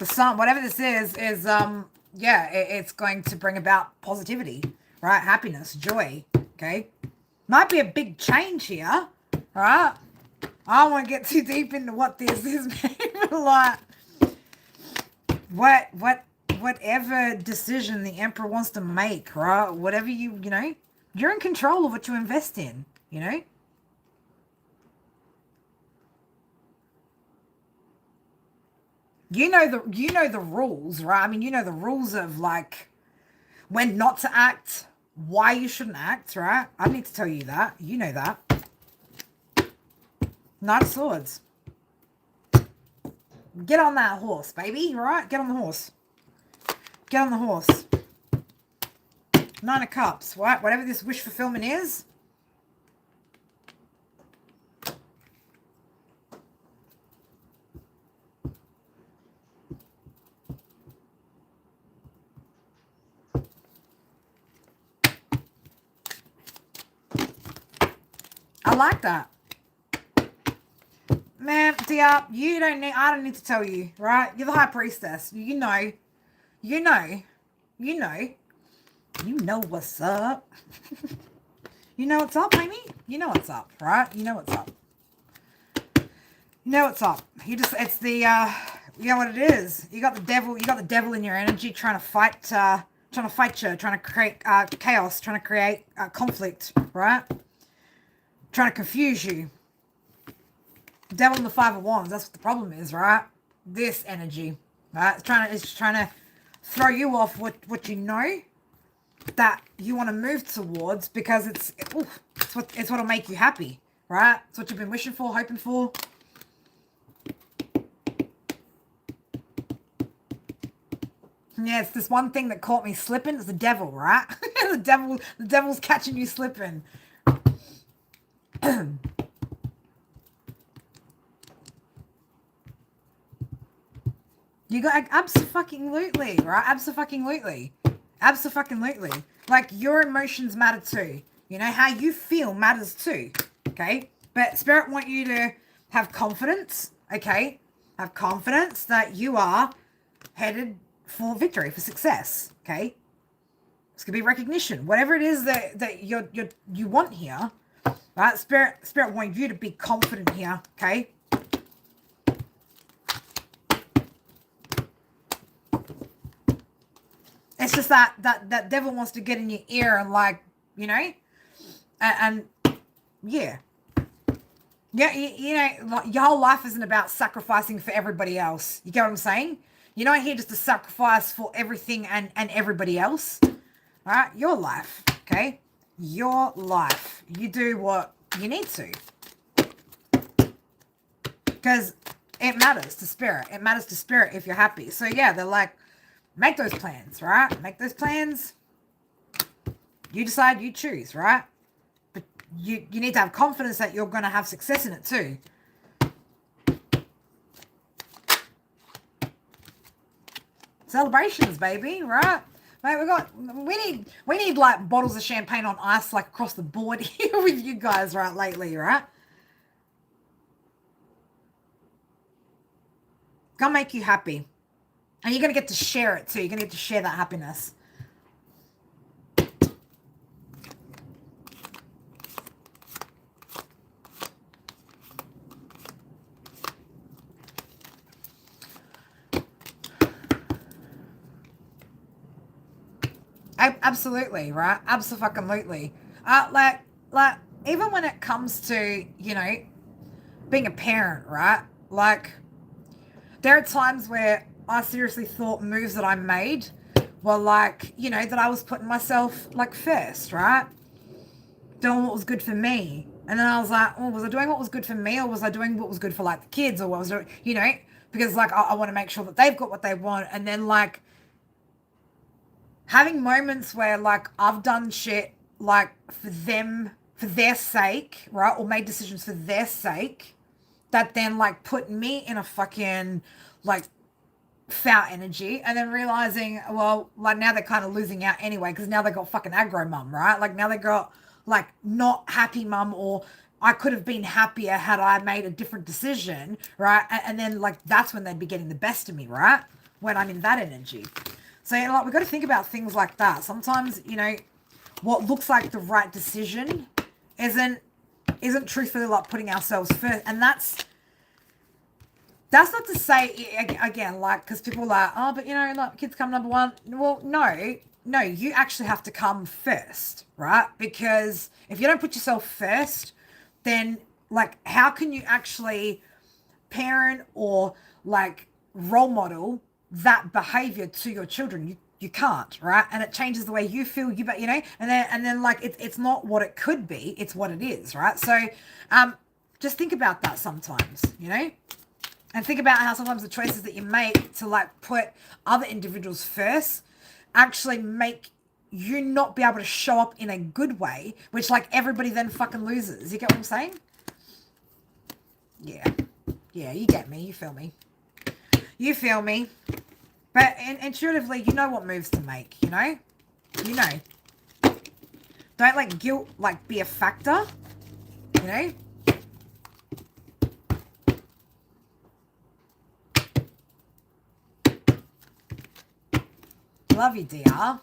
Sun, whatever this is, yeah, it's going to bring about positivity, right? Happiness, joy, okay? Might be a big change here, right? I don't want to get too deep into what this is, but like, whatever decision the Emperor wants to make, right? Whatever you know, you're in control of what you invest in, you know? You know the rules, right? I mean, you know the rules of, like, when not to act, why you shouldn't act, right? I need to tell you that. You know that. Knight of Swords. Get on that horse, baby, right? Get on the horse. Get on the horse. Nine of Cups, right? Whatever this wish fulfillment is. I like that. Man, dear, I don't need to tell you, right? You're the High Priestess. You know what's up. You know what's up, Amy? You know what's up, right? You know what's up. You know what's up. It's the, you know what it is. You got the devil in your energy trying to fight you, trying to create chaos, trying to create conflict, right? Trying to confuse you. Devil and the Five of Wands, that's what the problem is, right? This energy, right? It's trying to throw you off what you know that you want to move towards, because it's what'll make you happy, right? It's what you've been wishing for, hoping for. Yeah, it's this one thing that caught me slipping. It's the devil, right? the devil's catching you slipping. You got abso-fucking-lutely, right? Abso-fucking-lutely. Abso-fucking-lutely. Like, your emotions matter too. You know, how you feel matters too, okay? But Spirit want you to have confidence, okay? Have confidence that you are headed for victory, for success, okay? This could be recognition. Whatever it is that you want here, right? Spirit want you to be confident here, okay? It's just that devil wants to get in your ear and, like, you know, and yeah. Yeah, you know, like, your whole life isn't about sacrificing for everybody else. You get what I'm saying? You're not here just to sacrifice for everything and everybody else. All right? Your life, okay? Your life. You do what you need to. Because it matters to Spirit. It matters to Spirit if you're happy. So, yeah, they're like, make those plans, right? Make those plans. You decide, you choose, right? But you need to have confidence that you're going to have success in it too. Celebrations, baby, right? Mate, we need like bottles of champagne on ice, like, across the board here with you guys, right, lately, right? Gonna make you happy. And you're gonna get to share it too. You're gonna get to share that happiness. Absolutely, right? Absolutely. Like, even when it comes to, you know, being a parent, right? Like, there are times where I seriously thought moves that I made were, like, you know, that I was putting myself, like, first, right? Doing what was good for me. And then I was like, oh, was I doing what was good for me, or was I doing what was good for, like, the kids, or what was it, you know? Because, like, I want to make sure that they've got what they want. And then, like, having moments where like I've done shit like for them, for their sake, right? Or made decisions for their sake that then like put me in a fucking like foul energy, and then realizing, well, like now they're kind of losing out anyway because now they got fucking aggro mum, right? Like now they got like not happy mum, or I could have been happier had I made a different decision, right? And then like that's when they'd be getting the best of me, right? When I'm in that energy. So you know, like we've got to think about things like that. Sometimes, you know, what looks like the right decision isn't truthfully like putting ourselves first, and that's not to say, again, like, because people are like, oh, but you know, like, kids come number one. Well, no, you actually have to come first, right? Because if you don't put yourself first, then, like, how can you actually parent or, like, role model that behavior to your children? You can't, right? And it changes the way you feel, you know, and then like, it's not what it could be, it's what it is, right? So, just think about that sometimes, you know? And think about how sometimes the choices that you make to like put other individuals first actually make you not be able to show up in a good way, which like everybody then fucking loses. You get what I'm saying? Yeah. Yeah, you get me. You feel me. You feel me. But intuitively, you know what moves to make, you know? You know. Don't let guilt like be a factor, you know? Love you, dear.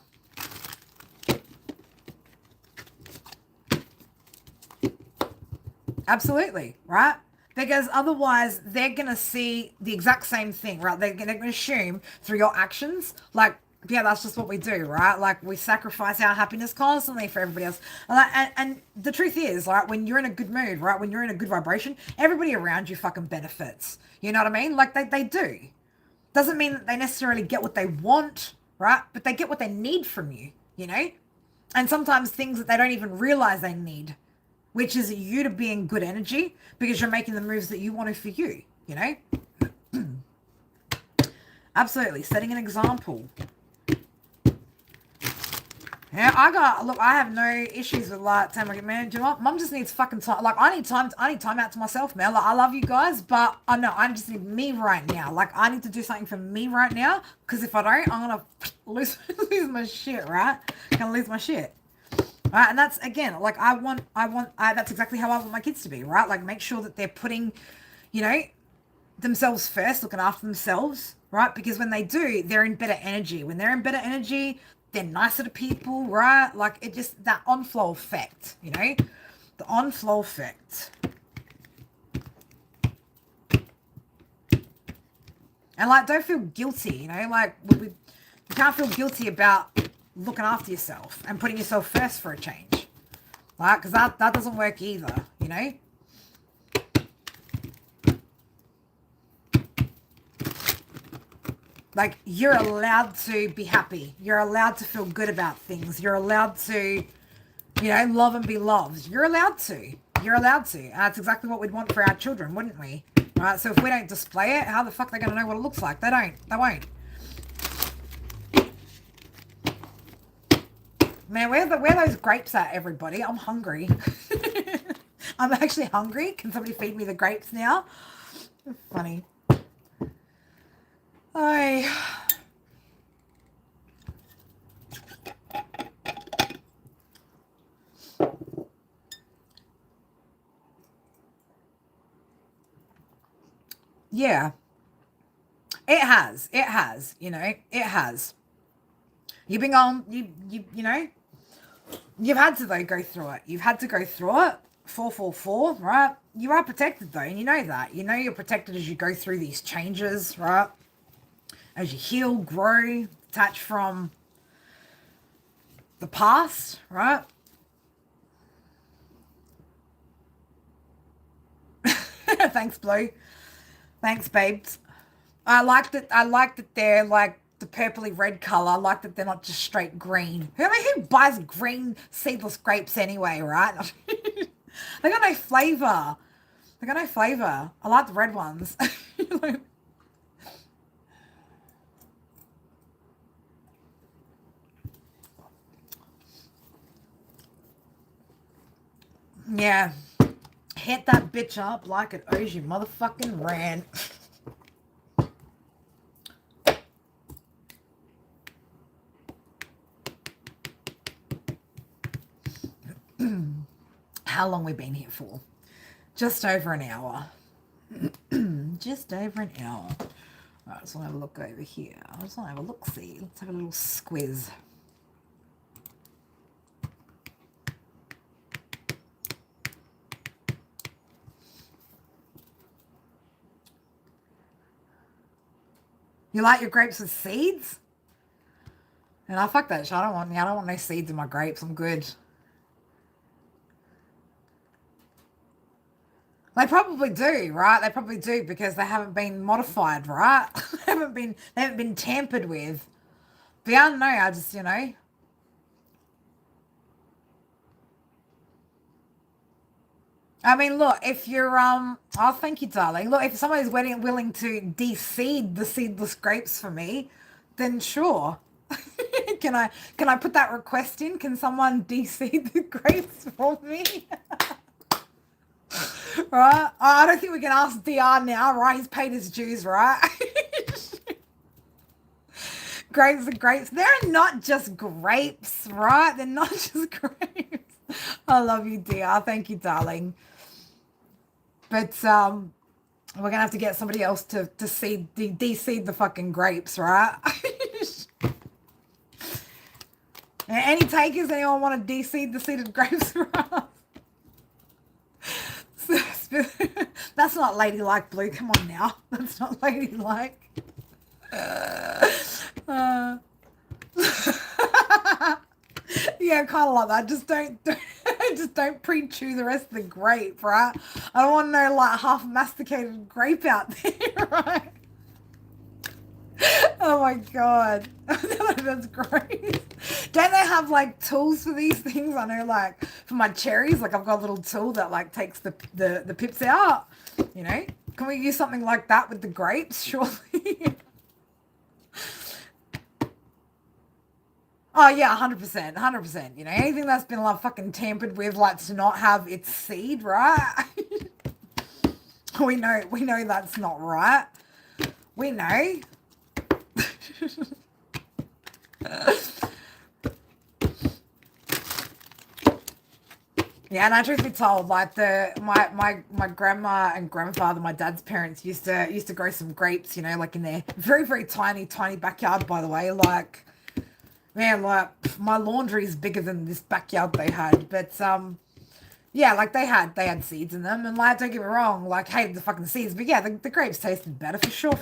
Absolutely, right? Because otherwise they're going to see the exact same thing, right? They're going to assume through your actions, like, yeah, that's just what we do, right? Like, we sacrifice our happiness constantly for everybody else. And the truth is, like, when you're in a good mood, right? When you're in a good vibration, everybody around you fucking benefits. You know what I mean? Like, they do. Doesn't mean that they necessarily get what they want, right? But they get what they need from you, you know? And sometimes things that they don't even realize they need, which is you to be in good energy because you're making the moves that you want to for you, you know? Absolutely. Setting an example. Yeah, I have no issues with like telling my man, do you know what? Mum just needs fucking time. Like I need time out to myself, man. Like I love you guys, but I know I just need me right now. Like I need to do something for me right now. Because if I don't, I'm gonna lose my shit, right? I'm gonna lose my shit. Right, and that's again, like that's exactly how I want my kids to be, right? Like make sure that they're putting, you know, themselves first, looking after themselves, right? Because when they do, they're in better energy. When they're in better energy, they're nicer to people, right? Like it just that on-flow effect, you know, the on-flow effect. And like, don't feel guilty, you know, like you can't feel guilty about looking after yourself and putting yourself first for a change, right? Because that doesn't work either, you know. Like you're allowed to be happy, you're allowed to feel good about things, you're allowed to, you know, love and be loved. You're allowed to, and that's exactly what we'd want for our children, wouldn't we? Right? So if we don't display it, how the fuck are they going to know what it looks like? They won't. Man, where those grapes at, everybody? I'm hungry. I'm actually hungry. Can somebody feed me the grapes now? Funny. Yeah. It has, you know, it has. You've been on, you know, you've had to though go through it. You've had to go through it. 444, right? You are protected though, and you know that. You know you're protected as you go through these changes, right? As you heal, grow, detach from the past, right? Thanks, Blue. Thanks, babes. I like that they're like the purpley red color. I like that they're not just straight green. Who buys green seedless grapes anyway, right? They got no flavor. They got no flavor. I like the red ones. Yeah. Hit that bitch up like it owes you motherfucking rent. How long we been here for? Just over an hour. Just over an hour. Alright, just want to have a look over here. I just want to have a look-see. Let's have a little squiz. You like your grapes with seeds? And I fuck that shit. I don't want no seeds in my grapes. I'm good. They probably do, right? They probably do because they haven't been modified, right? they haven't been tampered with. But I don't know, I just, I mean, look, if you're oh, thank you, darling. Look, if somebody's willing to de-seed the seedless grapes for me, then sure. Can I put that request in? Can someone de-seed the grapes for me? Right? I don't think we can ask DR now, right? He's paid his dues, right? Grapes are grapes. They're not just grapes, right? They're not just grapes. I love you, DR. Thank you, darling. But we're gonna have to get somebody else to de-seed the fucking grapes, right? Any takers? Anyone want to de-seed the seeded grapes for us? That's not ladylike, Blue. Come on now. That's not ladylike. Yeah, kind of like that. Just don't pre-chew the rest of the grape, right? I don't want no like half masticated grape out there, right? Oh my god. That's great. Don't they have like tools for these things? I know, like for my cherries, like I've got a little tool that like takes the pips out. You know? Can we use something like that with the grapes? Surely. Oh yeah, 100%, 100%. You know, anything that's been like fucking tampered with, like to not have its seed, right? we know that's not right. We know. Yeah, and truth be told, like my grandma and grandfather, my dad's parents used to grow some grapes, you know, like in their very, very tiny backyard, by the way. Like, man, like my laundry is bigger than this backyard they had. But yeah, like they had seeds in them, and like don't get me wrong, like hated the fucking seeds, but yeah, the grapes tasted better for sure.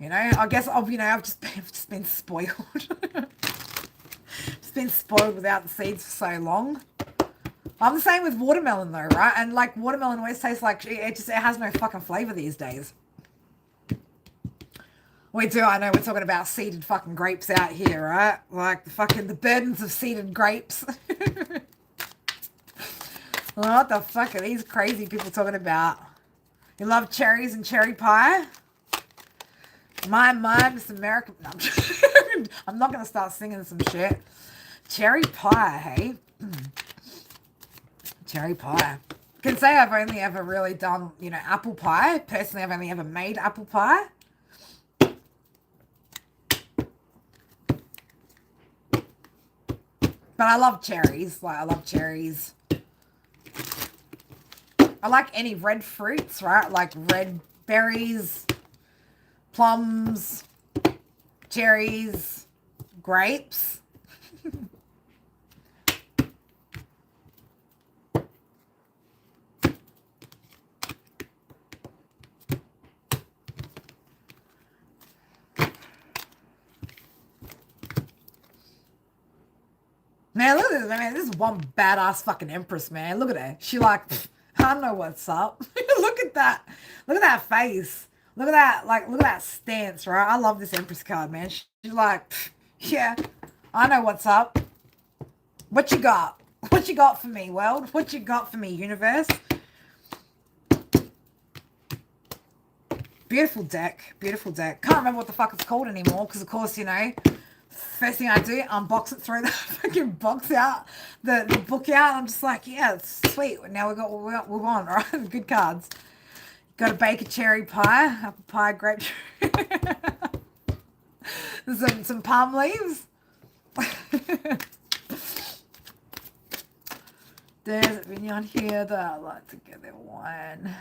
You know, I guess I've just been spoiled. Just been spoiled without the seeds for so long. I'm the same with watermelon though, right? And like watermelon always tastes like it has no fucking flavor these days. We do, I know we're talking about seeded fucking grapes out here, right? Like the burdens of seeded grapes. What the fuck are these crazy people talking about? You love cherries and cherry pie? My Miss America. No, I'm not going to start singing some shit. Cherry pie, hey? Cherry pie. I can say I've only ever really done, you know, apple pie. Personally, I've only ever made apple pie. But I love cherries. Like, I love cherries. I like any red fruits, right? Like red berries, plums, cherries, grapes. Man, look at this, man. This is one badass fucking empress, man. Look at her. She like, I don't know what's up. Look at that. Look at that face. Look at that, like, look at that stance, right? I love this empress card, man. She's like, yeah, I know what's up. What you got? What you got for me, world? What you got for me, universe? Beautiful deck. Beautiful deck. Can't remember what the fuck it's called anymore because, of course, you know, First thing I do, unbox it, throw the fucking box out, the book out. I'm just like, yeah, it's sweet. Now we're on, all right? Good cards. Got to bake a cherry pie, apple pie, grape, some palm leaves. There's a Vignon here that I like to get their wine.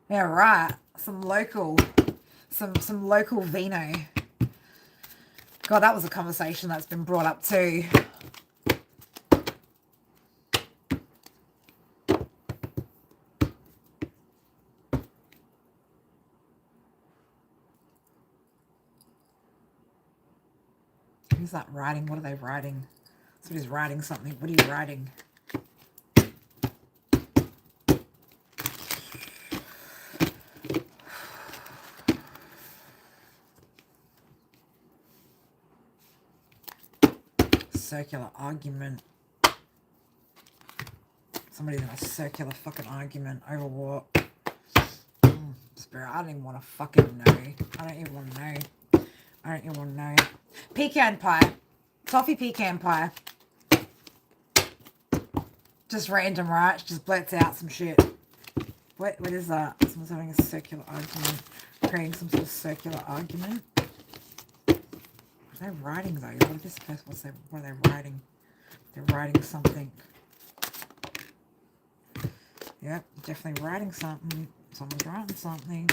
Yeah, right. Some local vino. God, that was a conversation that's been brought up too. Who's that writing? What are they writing? Somebody's writing something. What are you writing? Circular argument. Somebody's in a circular fucking argument over what? Spirit, I don't even want to fucking know. I don't even want to know. I don't even want to know. Pecan pie. Toffee pecan pie. Just random, right? Just blurts out some shit. What is that? Someone's having a circular argument. Creating some sort of circular argument. What are they writing though? What is this person? What are they writing? They're writing something. Yep, definitely writing something. Someone's writing something.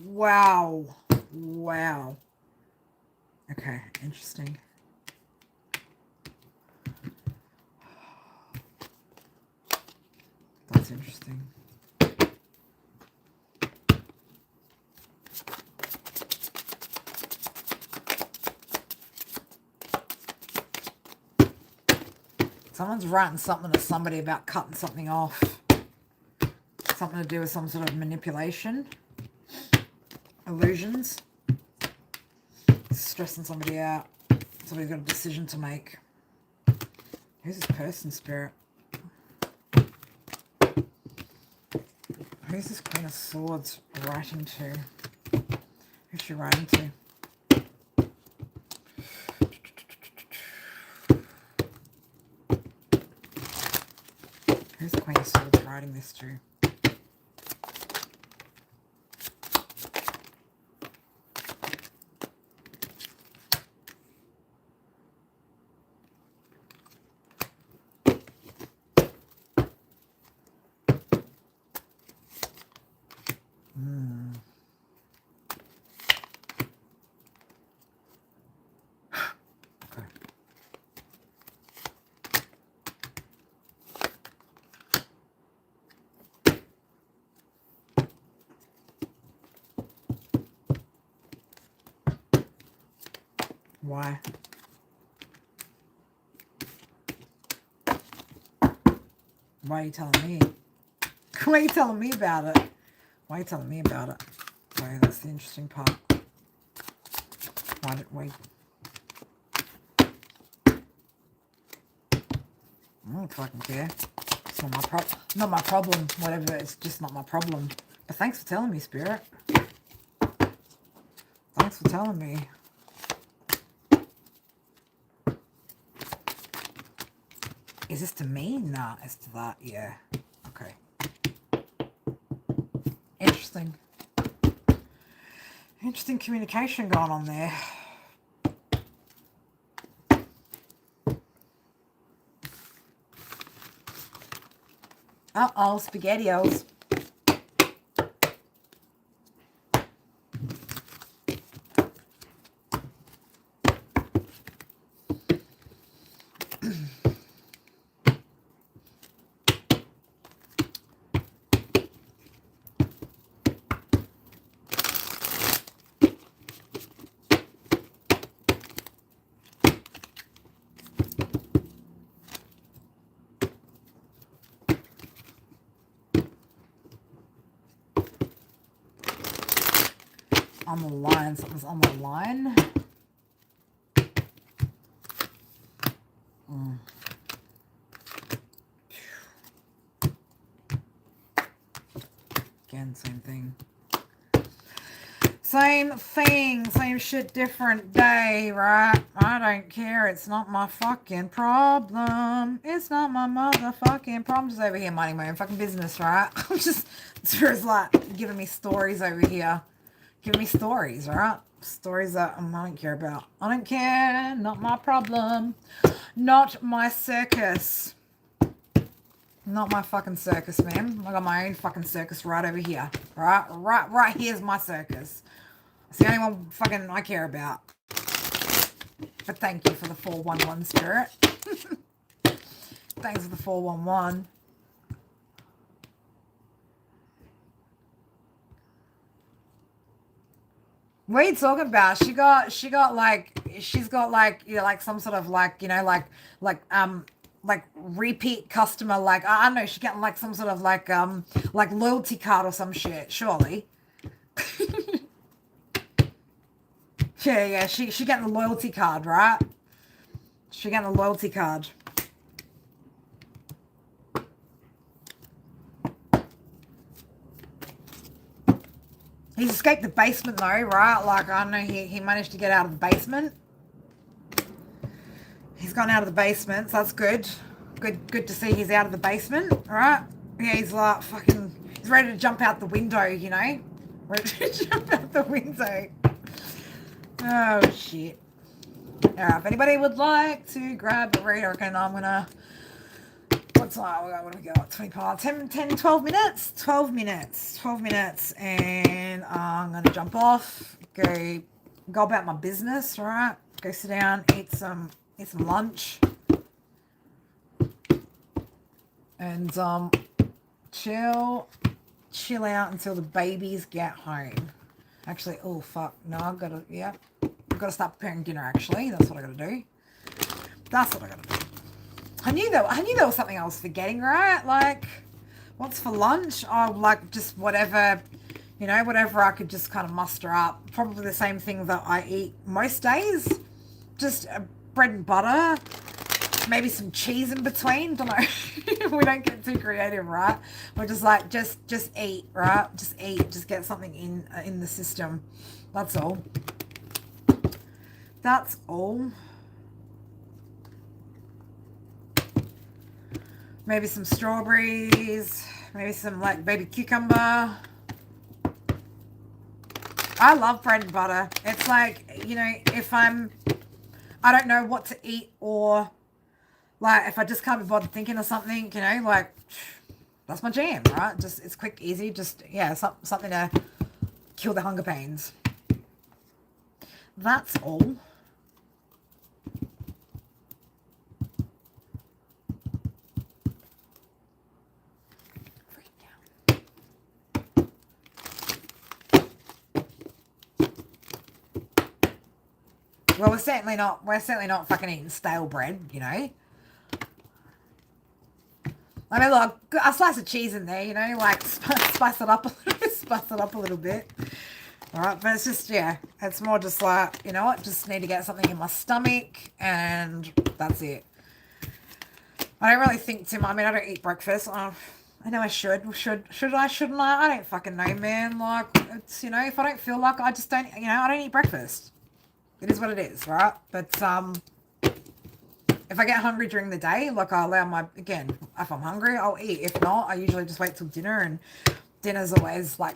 Wow. Wow. Okay, interesting. That's interesting. Someone's writing something to somebody about cutting something off. Something to do with some sort of manipulation. Illusions. Stressing somebody out. Somebody's got a decision to make. Who's this person, Spirit? Who's this Queen of Swords writing to? Who's she writing to? Who's the Queen of Swords writing this to? Why? Why are you telling me? Why are you telling me about it? Why are you telling me about it? Sorry, that's the interesting part. Why did we? I don't fucking care. It's not my problem. Not my problem. Whatever. It's just not my problem. But thanks for telling me, Spirit. Thanks for telling me. Is this to me? Nah, it's to that. Yeah. Okay. Interesting. Interesting communication going on there. Uh-oh, SpaghettiOs. on the line. Something's on the line. Again, same thing. Same thing, same shit, different day, right? I don't care. It's not my fucking problem. It's not my motherfucking problem. Just over here minding my own fucking business, right? I'm just, Sarah's like giving me stories over here. Giving me stories, right? Stories that I don't care about. I don't care. Not my problem. Not my circus. Not my fucking circus, man. I got my own fucking circus right over here. Right here's my circus. It's the only one fucking I care about. But thank you for the 411 spirit. Thanks for the 411. What are you talking about? She's got like, you know, like some sort of like, you know, like repeat customer, like I don't know, she's getting like some sort of like loyalty card or some shit, surely. Yeah, she getting a loyalty card, right? She getting a loyalty card. He's escaped the basement though, right? Like I don't know, he managed to get out of the basement. He's gone out of the basement, so that's good. Good to see he's out of the basement, right? Yeah, he's like fucking, he's ready to jump out the window, you know? Ready to jump out the window. Oh, shit. Alright, if anybody would like to grab a reader, okay, now I'm gonna, what time? What do we got? 20 past, 10, 12 minutes? 12 minutes. 12 minutes, and I'm gonna jump off, go about my business, right? Go sit down, eat some lunch, and chill out until the babies get home. Actually, oh fuck, no, I've gotta start preparing dinner. Actually, that's what I gotta do. That's what I gotta do. I knew there was something I was forgetting, right? Like, what's for lunch? Oh, like just whatever, you know, whatever I could just kind of muster up. Probably the same thing that I eat most days. Just bread and butter, maybe some cheese in between. Don't know. We don't get too creative, right? We're just like, just eat, right? Just eat. Just get something in the system. That's all. That's all. Maybe some strawberries. Maybe some like baby cucumber. I love bread and butter. It's like, you know, if I don't know what to eat, or like if I just can't be bothered thinking of something, you know, like that's my jam, right? Just, it's quick, easy, just, yeah, something to kill the hunger pains. That's all. Well, we're certainly not fucking eating stale bread, you know. I mean, look, a slice of cheese in there, you know, like spice it up a little bit. All right, but it's just, yeah, it's more just like, you know what, just need to get something in my stomach, and that's it. I don't really think too much. I mean, I don't eat breakfast. I know I should I, shouldn't I? I don't fucking know, man. Like, it's, you know, if I don't feel like, I just don't, you know, I don't eat breakfast. It is what it is, right? But if I get hungry during the day, like I allow my, again, if I'm hungry, I'll eat. If not, I usually just wait till dinner, and dinner's always like,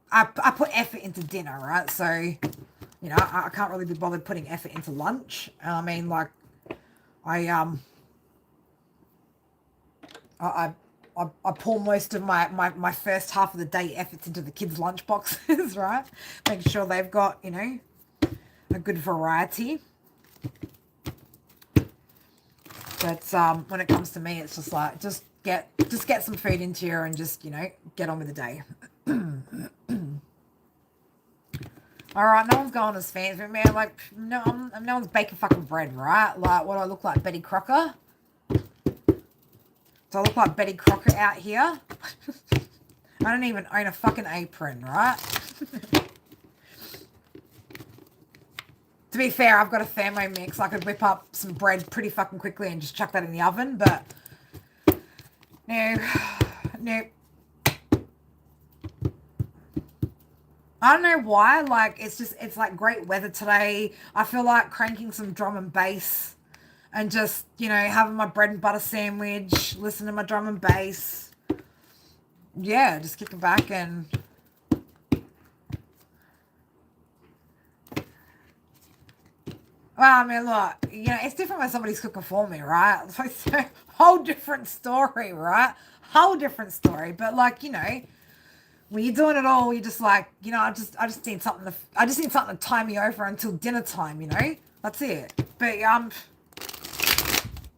I put effort into dinner, right? So, you know, I can't really be bothered putting effort into lunch. I mean, like, I pour most of my first half of the day efforts into the kids' lunch boxes, right? Making sure they've got, you know, a good variety. But when it comes to me, it's just like, just get some food into you, and just, you know, get on with the day. All right, no one's going as fancy, but man, like, no one's baking fucking bread, right? Like, what do I look like, Betty Crocker? Do I look like Betty Crocker out here? I don't even own a fucking apron, right? To be fair, I've got a Thermomix. I could whip up some bread pretty fucking quickly and just chuck that in the oven, but no, no. I don't know why, like, it's like great weather today. I feel like cranking some drum and bass and just, you know, having my bread and butter sandwich, listen to my drum and bass. Yeah, just kicking back and... Well, I mean, look, you know, it's different when somebody's cooking for me, right? It's a whole different story, right? Whole different story. But, like, you know... When you're doing it all, you're just like, you know, I just need something to tie me over until dinner time, you know? That's it. But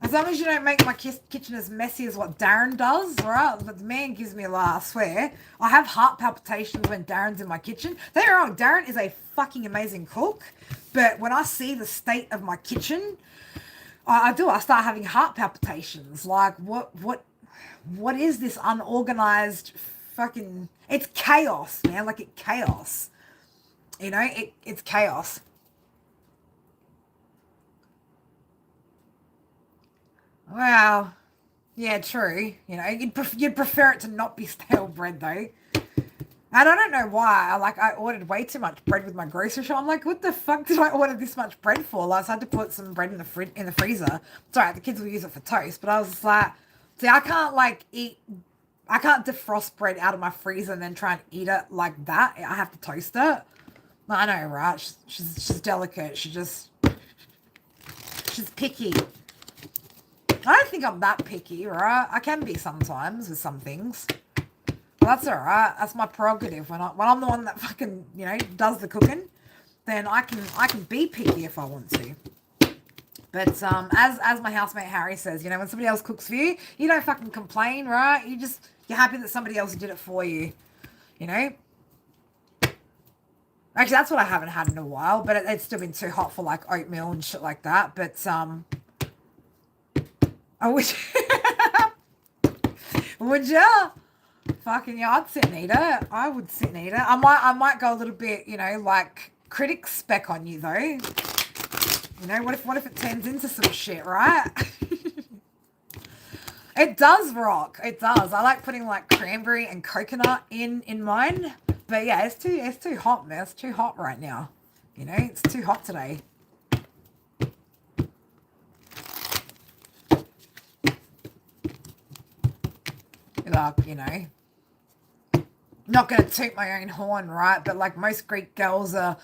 as long as you don't make my kitchen as messy as what Darren does, right? But the man gives me a laugh, I swear. I have heart palpitations when Darren's in my kitchen. Don't get me wrong, Darren is a fucking amazing cook. But when I see the state of my kitchen, I start having heart palpitations. Like, what is this unorganized fucking... It's chaos, man. Like, it's chaos. You know, it's chaos. Well, yeah, true. You know, you'd prefer it to not be stale bread, though. And I don't know why. I ordered way too much bread with my grocery shop. I'm like, what the fuck did I order this much bread for? Like, I had to put some bread in the freezer. Sorry, the kids will use it for toast. But I was just like, see, I can't defrost bread out of my freezer and then try and eat it like that. I have to toast it. I know, right? She's delicate. She's picky. I don't think I'm that picky, right? I can be sometimes with some things. But that's all right. That's my prerogative. When I'm the one that fucking, you know, does the cooking, then I can be picky if I want to. But as my housemate Harry says, you know, when somebody else cooks for you, you don't fucking complain, right? You're happy that somebody else did it for you, you know? Actually, that's what I haven't had in a while, but it's still been too hot for, like, oatmeal and shit like that. But, I wish... Would ya? Fucking yeah, I'd sit and eat it. I would sit and eat it. I might go a little bit, you know, like, critic spec on you, though. You know, what if it turns into some shit, right? It does rock. It does. I like putting, like, cranberry and coconut in mine. But yeah, it's too hot, man. It's too hot right now. You know, it's too hot today. Like, you know, not going to toot my own horn, right? But like most Greek girls are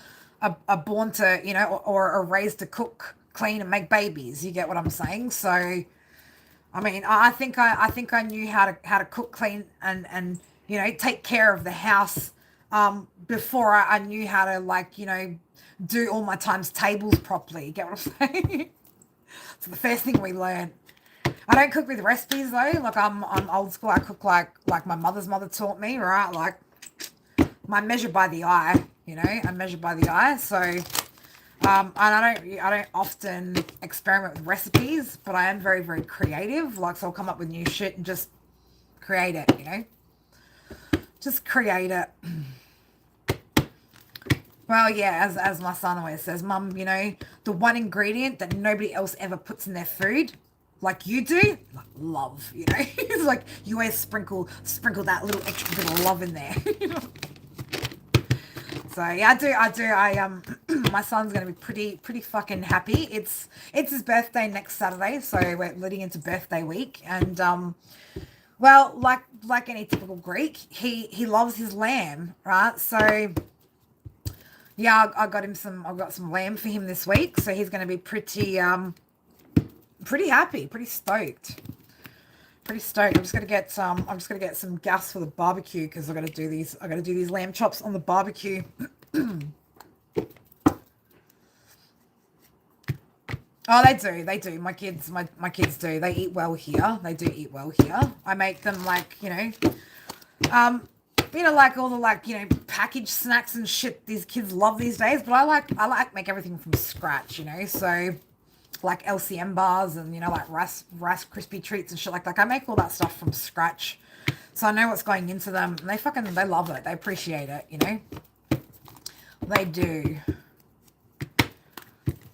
born to, you know, or are raised to cook, clean, and make babies. You get what I'm saying? So, I mean, I think I knew how to cook, clean, and you know, take care of the house before I knew how to, like, you know, do all my times tables properly. You get what I'm saying? So the first thing we learn. I don't cook with recipes though. Like I'm old school. I cook like my mother's mother taught me, right? Like I measure by the eye, you know. I measure by the eye. So and I don't often experiment with recipes, but I am very, very creative. Like, so I'll come up with new shit and just create it, you know. Just create it. Well, yeah, as my son always says, Mum, you know, the one ingredient that nobody else ever puts in their food, like you do, like love, you know. It's like you always sprinkle that little extra bit of love in there. You know? So yeah, I do. My son's gonna be pretty fucking happy. It's his birthday next Saturday, so we're leading into birthday week, and well, like any typical Greek, he loves his lamb, right? So yeah, I've got some lamb for him this week, so he's gonna be pretty happy, pretty stoked. I'm just gonna get some gas for the barbecue because I gotta do these lamb chops on the barbecue. Oh, they do. My kids do. They eat well here. They do eat well here. I make them, like, you know, like all the, like, you know, packaged snacks and shit these kids love these days. But I like make everything from scratch, you know. So like LCM bars and, you know, like Rice Krispie treats and shit like that. I make all that stuff from scratch, so I know what's going into them, and they love it. They appreciate it, you know. They do.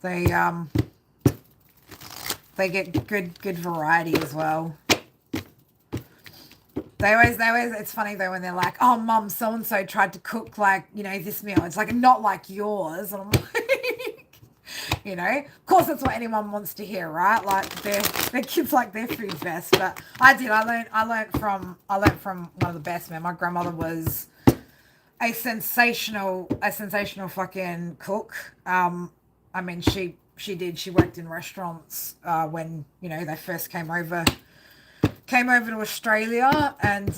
They they get good variety as well. They always, it's funny though when they're like, oh, mum, so-and-so tried to cook like, this meal. It's like, not like yours. And I'm like, of course that's what anyone wants to hear, right? Like their kids like their food best. But I learned from one of the best, man. My grandmother was a sensational fucking cook. I mean, she worked in restaurants, when, they first came over to Australia, and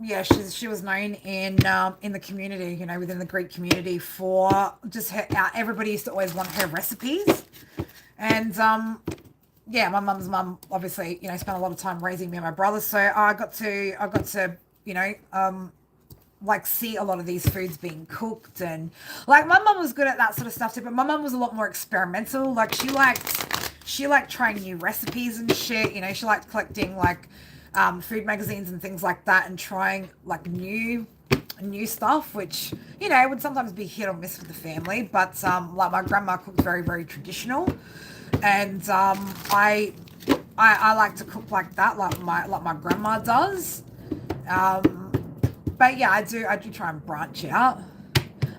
yeah, she was known in the community, within the Greek community for just her, everybody used to always want her recipes. And yeah, my mum's mum obviously, spent a lot of time raising me and my brother, so I got to like see a lot of these foods being cooked. And like my mum was good at that sort of stuff too, but my mum was a lot more experimental. Like she liked trying new recipes and shit. She liked collecting like food magazines and things like that, and trying like new stuff, which would sometimes be hit or miss with the family. But like my grandma cooked very, very traditional, and I like to cook like that, like my grandma does. But yeah, I do try and branch out.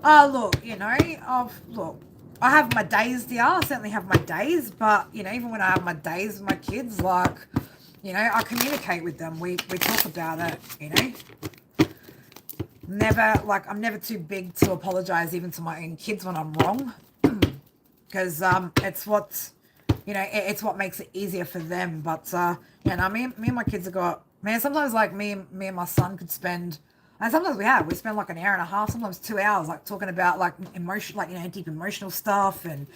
Look, look, I have my days, dear. I certainly have my days, but even when I have my days with my kids, like, I communicate with them. We talk about it. Never, like, I'm never too big to apologize even to my own kids when I'm wrong, because it's what it's what makes it easier for them. But me and my kids have got, man, sometimes like me and my son could spend. And sometimes we spend like an hour and a half, sometimes 2 hours, like talking about like emotion, like deep emotional stuff. And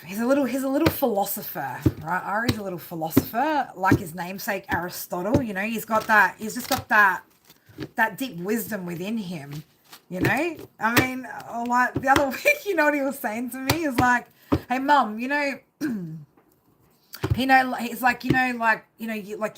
he's a little philosopher, right? Ari's a little philosopher, like his namesake Aristotle. He's just got that deep wisdom within him. I mean, like the other week, what he was saying to me is like, "Hey, mum, he's like,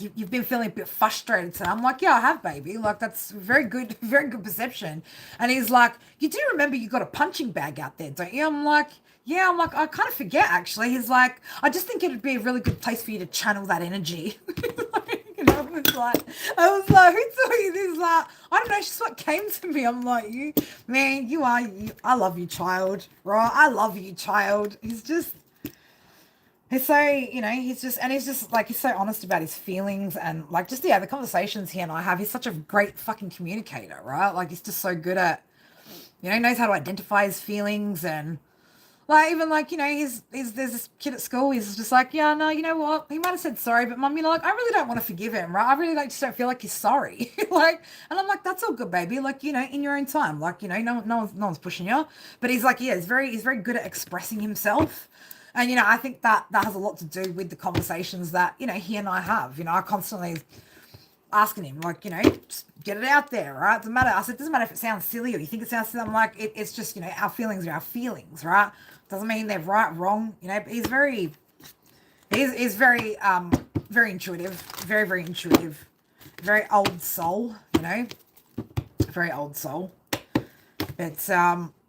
you've been feeling a bit frustrated today." I'm like, yeah, I have, baby. Like, that's very good perception. And he's like, you do remember you got a punching bag out there, don't you? I'm like, yeah. I'm like, I kind of forget, actually. He's like, I just think it'd be a really good place for you to channel that energy. I was like, who told you this? Like, I don't know, it's just what came to me. I'm like, I love you, child, right? I love you, child. He's so, he's so honest about his feelings, and like just, the conversations he and I have. He's such a great fucking communicator, right? Like he's just so good at, he knows how to identify his feelings. And like, even like, there's this kid at school, he's just like, yeah, no, you know what? He might have said sorry, but mum, like, I really don't want to forgive him, right? I really just don't feel like he's sorry. Like, and I'm like, that's all good, baby. Like, in your own time, like, no one's pushing you. But he's like, yeah, he's very good at expressing himself. And, I think that has a lot to do with the conversations that, he and I have. I constantly asking him, like, just get it out there, right? It doesn't matter. I said, it doesn't matter if it sounds silly or you think it sounds silly. I'm like, it's just, our feelings are our feelings, right? Doesn't mean they're right, wrong, but he's very very intuitive, very, very intuitive, very old soul, very old soul. But,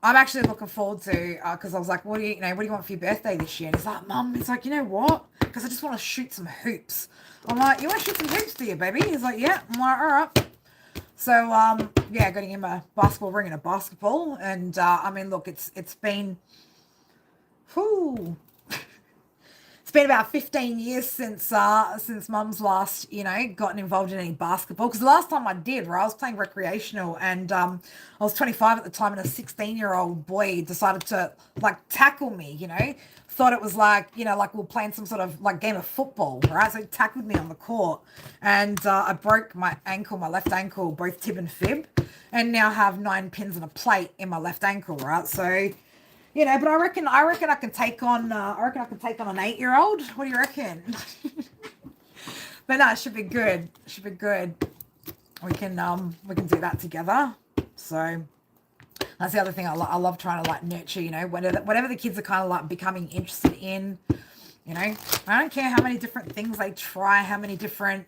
I'm actually looking forward to, because I was like, what do you want for your birthday this year? And he's like, Mum, he's like, you know what? Because I just want to shoot some hoops. I'm like, you want to shoot some hoops, do you, baby? He's like, yeah. I'm like, all right. So, yeah, getting him a basketball ring and a basketball. And, I mean, look, it's been, it's been about 15 years since Mum's last, gotten involved in any basketball. Because the last time I did, right, I was playing recreational, and I was 25 at the time, and a 16-year-old boy decided to like tackle me. Thought it was like, like we were playing some sort of like game of football, right? So he tackled me on the court, and I broke my left ankle, both tib and fib, and now have 9 pins and a plate in my left ankle, right? So. But I reckon I can take on an 8-year-old. What do you reckon? But no, it should be good. We can do that together. So that's the other thing I love trying to like nurture. Whatever the kids are kind of like becoming interested in. I don't care how many different things they try, how many different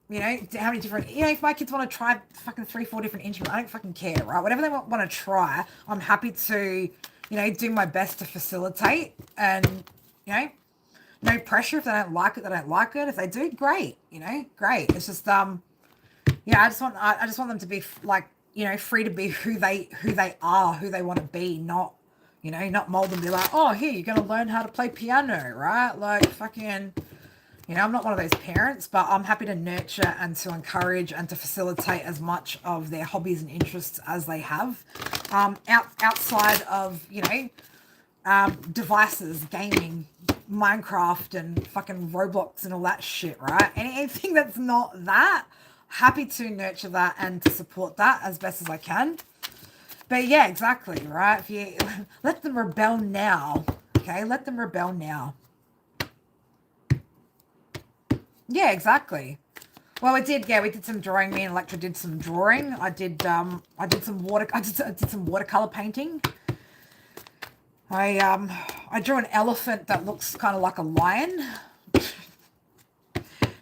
you know, how many different, you know, if my kids want to try fucking 3, 4 different instruments, I don't fucking care, right? Whatever they want to try, I'm happy to, you know, do my best to facilitate. And, you know, no pressure. If they don't like it, they don't like it. If they do, great, you know, great. It's just, yeah, I just want them to be like, you know, free to be who they are, who they want to be, not, you know, not mold them, be like, oh, here, you're going to learn how to play piano, right? Like, fucking, you know, I'm not one of those parents, but I'm happy to nurture and to encourage and to facilitate as much of their hobbies and interests as they have, outside of, you know, devices, gaming, Minecraft and fucking Roblox and all that shit, right? Anything that's not that, happy to nurture that and to support that as best as I can. But yeah, exactly, right? If you let them rebel now, okay? Let them rebel now. Yeah, exactly. Well, we did some drawing. Me and Electra did some drawing. I did some watercolor painting. I drew an elephant that looks kind of like a lion.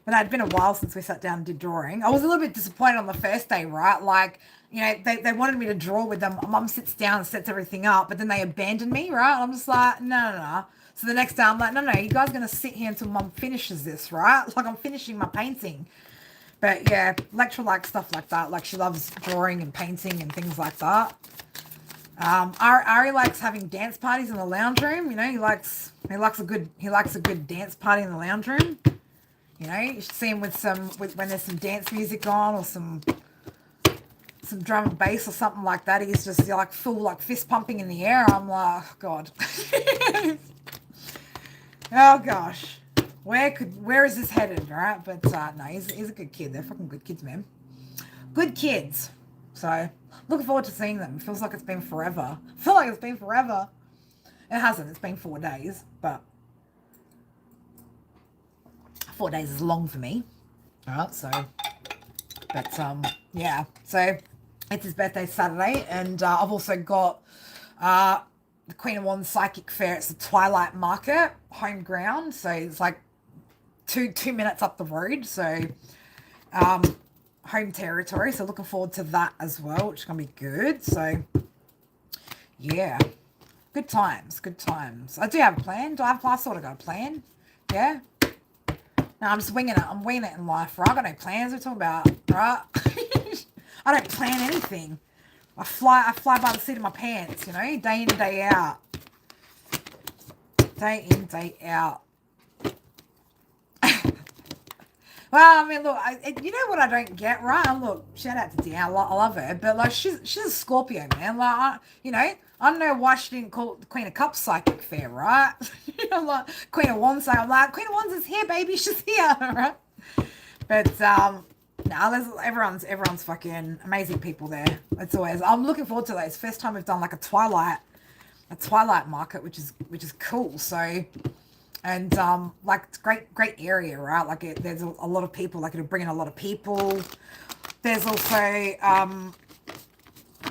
But it had been a while since we sat down and did drawing. I was a little bit disappointed on the first day, right? Like, you know, they wanted me to draw with them. Mum sits down and sets everything up, but then they abandoned me, right? And I'm just like, no. So the next day I'm like, no, you guys are going to sit here until Mum finishes this, right? Like, I'm finishing my painting. But yeah, Electra likes stuff like that. Like, she loves drawing and painting and things like that. Ari likes having dance parties in the lounge room. You know, he likes a good dance party in the lounge room. You know, you should see him when there's some dance music on or some drum and bass or something like that. He's just like full like fist pumping in the air. I'm like, oh, God. Oh gosh. Where is this headed, right? But no, he's a good kid. They're fucking good kids, man. Good kids. So looking forward to seeing them. Feels like it's been forever. I feel like it's been forever. It hasn't. It's been 4 days, but 4 days is long for me. All right, so, but yeah. So it's his birthday Saturday, and I've also got the Queen of Wands Psychic Fair. It's the Twilight Market, home ground. So it's like two minutes up the road. So home territory. So looking forward to that as well, which is gonna be good. So yeah, good times. I do have a plan. Do I have a plan? I sort of got a plan. Yeah. No, I'm just winging it. I'm winging it in life, right? I got no plans. What are talking about, right? I don't plan anything. I fly by the seat of my pants, you know, day in, day out. Day in, day out. Well, I mean, look, you know what I don't get, right? And look, shout out to Deanne, I love her, but like she's a Scorpio, man. Like, you know, I don't know why she didn't call it the Queen of Cups Psychic Fair, right? You know, like Queen of Wands. So I'm like, Queen of Wands is here, baby. She's here, right? But no, everyone's fucking amazing people there. It's always. I'm looking forward to those. First time we've done like a Twilight market, which is cool. So. And like it's great area, right? Like there's a lot of people. Like it'll bring in a lot of people. There's also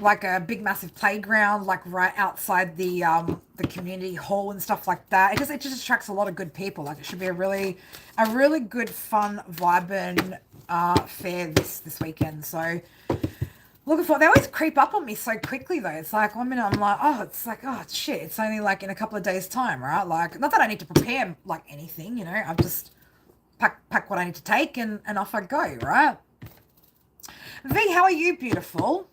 like a big massive playground, like right outside the community hall and stuff like that. It just attracts a lot of good people. Like it should be a really good, fun, vibrant fair this weekend. So looking for. They always creep up on me so quickly though. It's like 1 minute I'm like, oh shit, it's only like in a couple of days time, right? Like not that I need to prepare like anything, you know. I've just pack what I need to take and off I go, right? V, how are you, beautiful?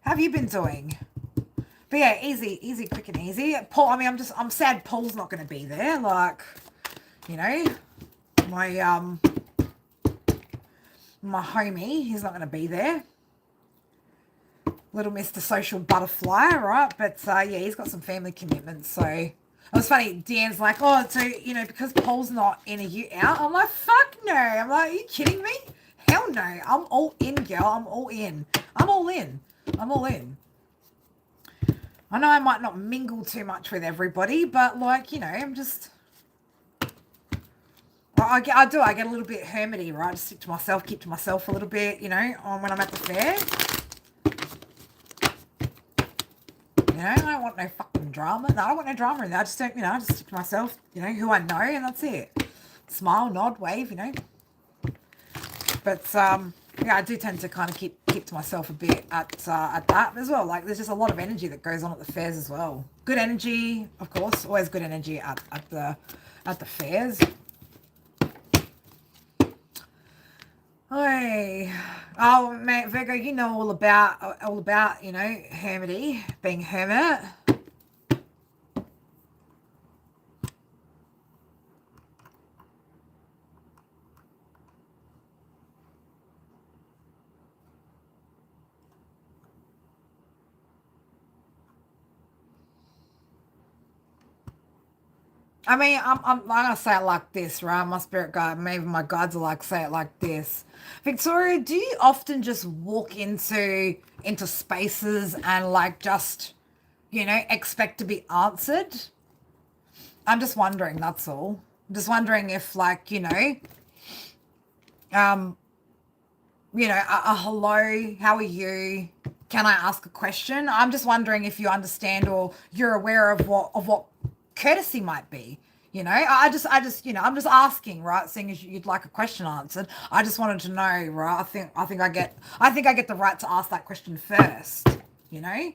How have you been doing? But yeah, easy, quick and easy. Paul, I mean, I'm sad Paul's not going to be there. Like, you know, my homie, he's not going to be there. Little Mr. Social Butterfly, right? But yeah, he's got some family commitments. So it was funny. Dan's like, oh, so you know, because Paul's not in, are you out? I'm like, fuck no. I'm like, are you kidding me? Hell no. I'm all in, girl. I'm all in. I know I might not mingle too much with everybody, but like, you know, I'm just. I get a little bit hermity, right? Just stick to myself, keep to myself a little bit, you know, when I'm at the fair. You know, I don't want no fucking drama. No, I don't want no drama in there. I just don't, you know, I just stick to myself, you know, who I know, and that's it. Smile, nod, wave, you know. But yeah, I do tend to kind of keep to myself a bit at that as well. Like there's just a lot of energy that goes on at the fairs as well. Good energy, of course, always good energy at the fairs. Hey, oh mate, Virgo, you know all about you know hermity, being hermit. I mean, I'm gonna say it like this, right? My spirit guide, maybe my guides are like say it like this. Victoria, do you often just walk into spaces and like just, you know, expect to be answered? I'm just wondering, that's all. I'm just wondering if like, um, a hello, how are you? Can I ask a question? I'm just wondering if you understand or you're aware of what courtesy might be. I just, I'm just asking, right? Seeing as you'd like a question answered, I just wanted to know, right? I think I get the right to ask that question first. You know,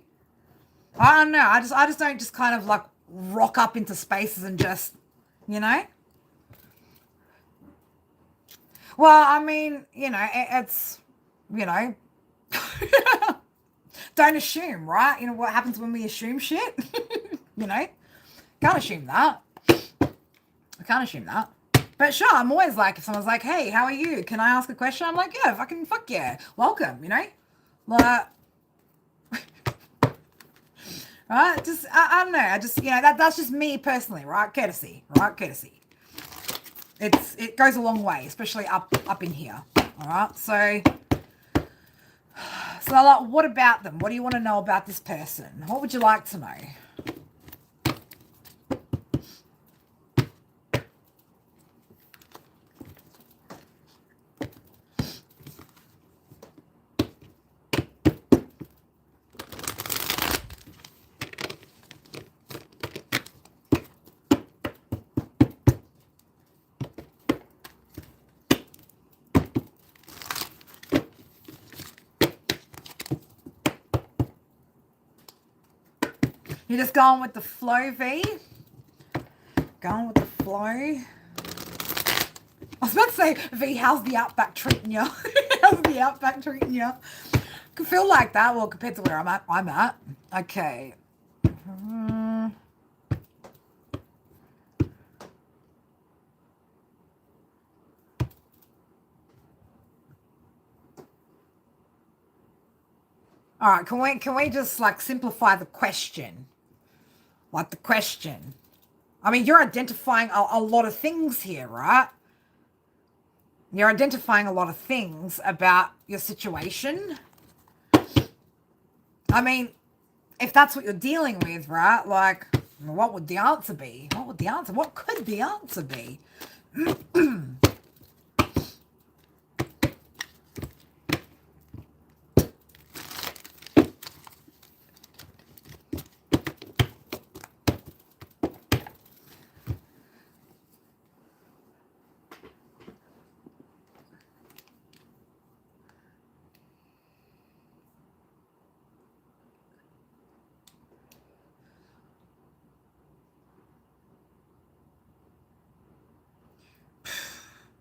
I don't know. I just don't just kind of like rock up into spaces and just, you know. Well, I mean, it's, you know, don't assume, right? You know what happens when we assume shit? you know, can't assume that. I can't assume that. But sure, I'm always like, if someone's like, hey, how are you? Can I ask a question? I'm like, yeah, fuck yeah. Welcome, you know? Like, right? Just, I don't know. I just, that's just me personally, right? Courtesy, right? Courtesy. It goes a long way, especially up in here. All right. So like, what about them? What do you want to know about this person? What would you like to know? You're just going with the flow, V? Going with the flow? I was about to say, V, how's the outback treating you? How's the outback treating you? Could feel like that. Well, compared to where I'm at. Okay. All right. Can we just like simplify the question? Like the question. I mean, you're identifying a lot of things here, right? You're identifying a lot of things about your situation. I mean, if that's what you're dealing with, right? Like, what would the answer be? What could the answer be?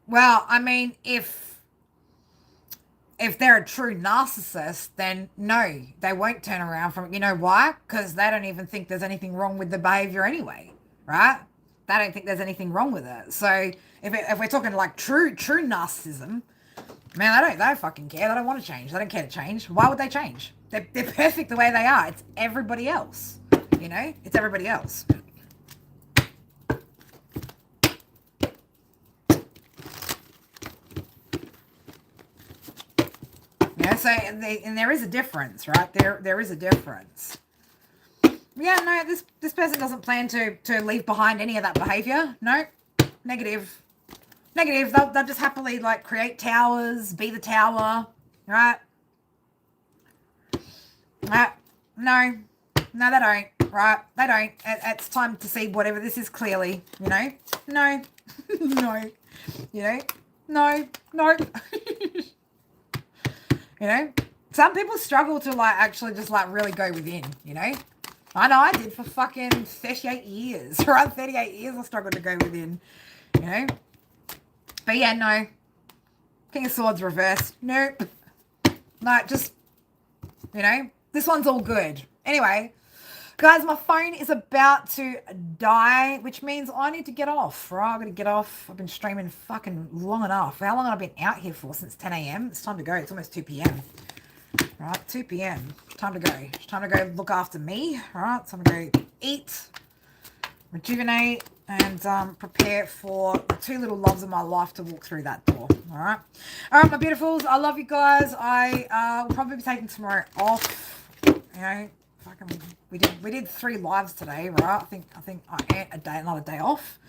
Well, I mean, if they're a true narcissist, then no, they won't turn around from it. You know why? Because they don't even think there's anything wrong with the behavior anyway, right? They don't think there's anything wrong with it. So if we're talking like true narcissism, man, they don't fucking care. They don't want to change. They don't care to change. Why would they change? They're perfect the way they are. It's everybody else. You know, it's everybody else. Yeah, so and there is a difference, right? There is a difference. Yeah, no, this person doesn't plan to leave behind any of that behavior. No, negative. They'll just happily like create towers, be the tower, right? No, they don't. Right? They don't. It's time to see whatever this is clearly. You know? No, no. You know? No. You know, some people struggle to like actually just like really go within, you know. I know I did for fucking 38 years, right? 38 years I struggled to go within, you know. But yeah, no. King of Swords reversed. Nope. No, just, you know, this one's all good. Anyway, guys, my phone is about to die, which means I need to get off, right? I'm going to get off. I've been streaming fucking long enough. How long have I been out here for? Since 10 a.m.? It's time to go. It's almost 2 p.m. Right, 2 p.m. Time to go. It's time to go look after me. Right, it's time to go eat, rejuvenate, and prepare for the two little loves of my life to walk through that door. All right, my beautifuls. I love you guys. I will probably be taking tomorrow off. You know, fucking, we did 3 lives today, right? I think I ate another day off.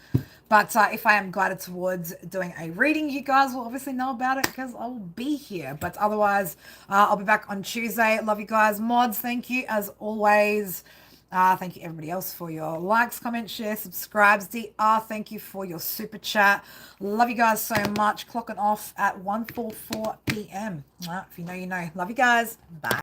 But if I am guided towards doing a reading, you guys will obviously know about it because I will be here. But otherwise, I'll be back on Tuesday. Love you guys. Mods, thank you as always. Thank you everybody else for your likes, comments, shares, subscribes. DR, thank you for your super chat. Love you guys so much. Clocking off at 1:44 p.m. All right, if you know, you know. Love you guys. Bye.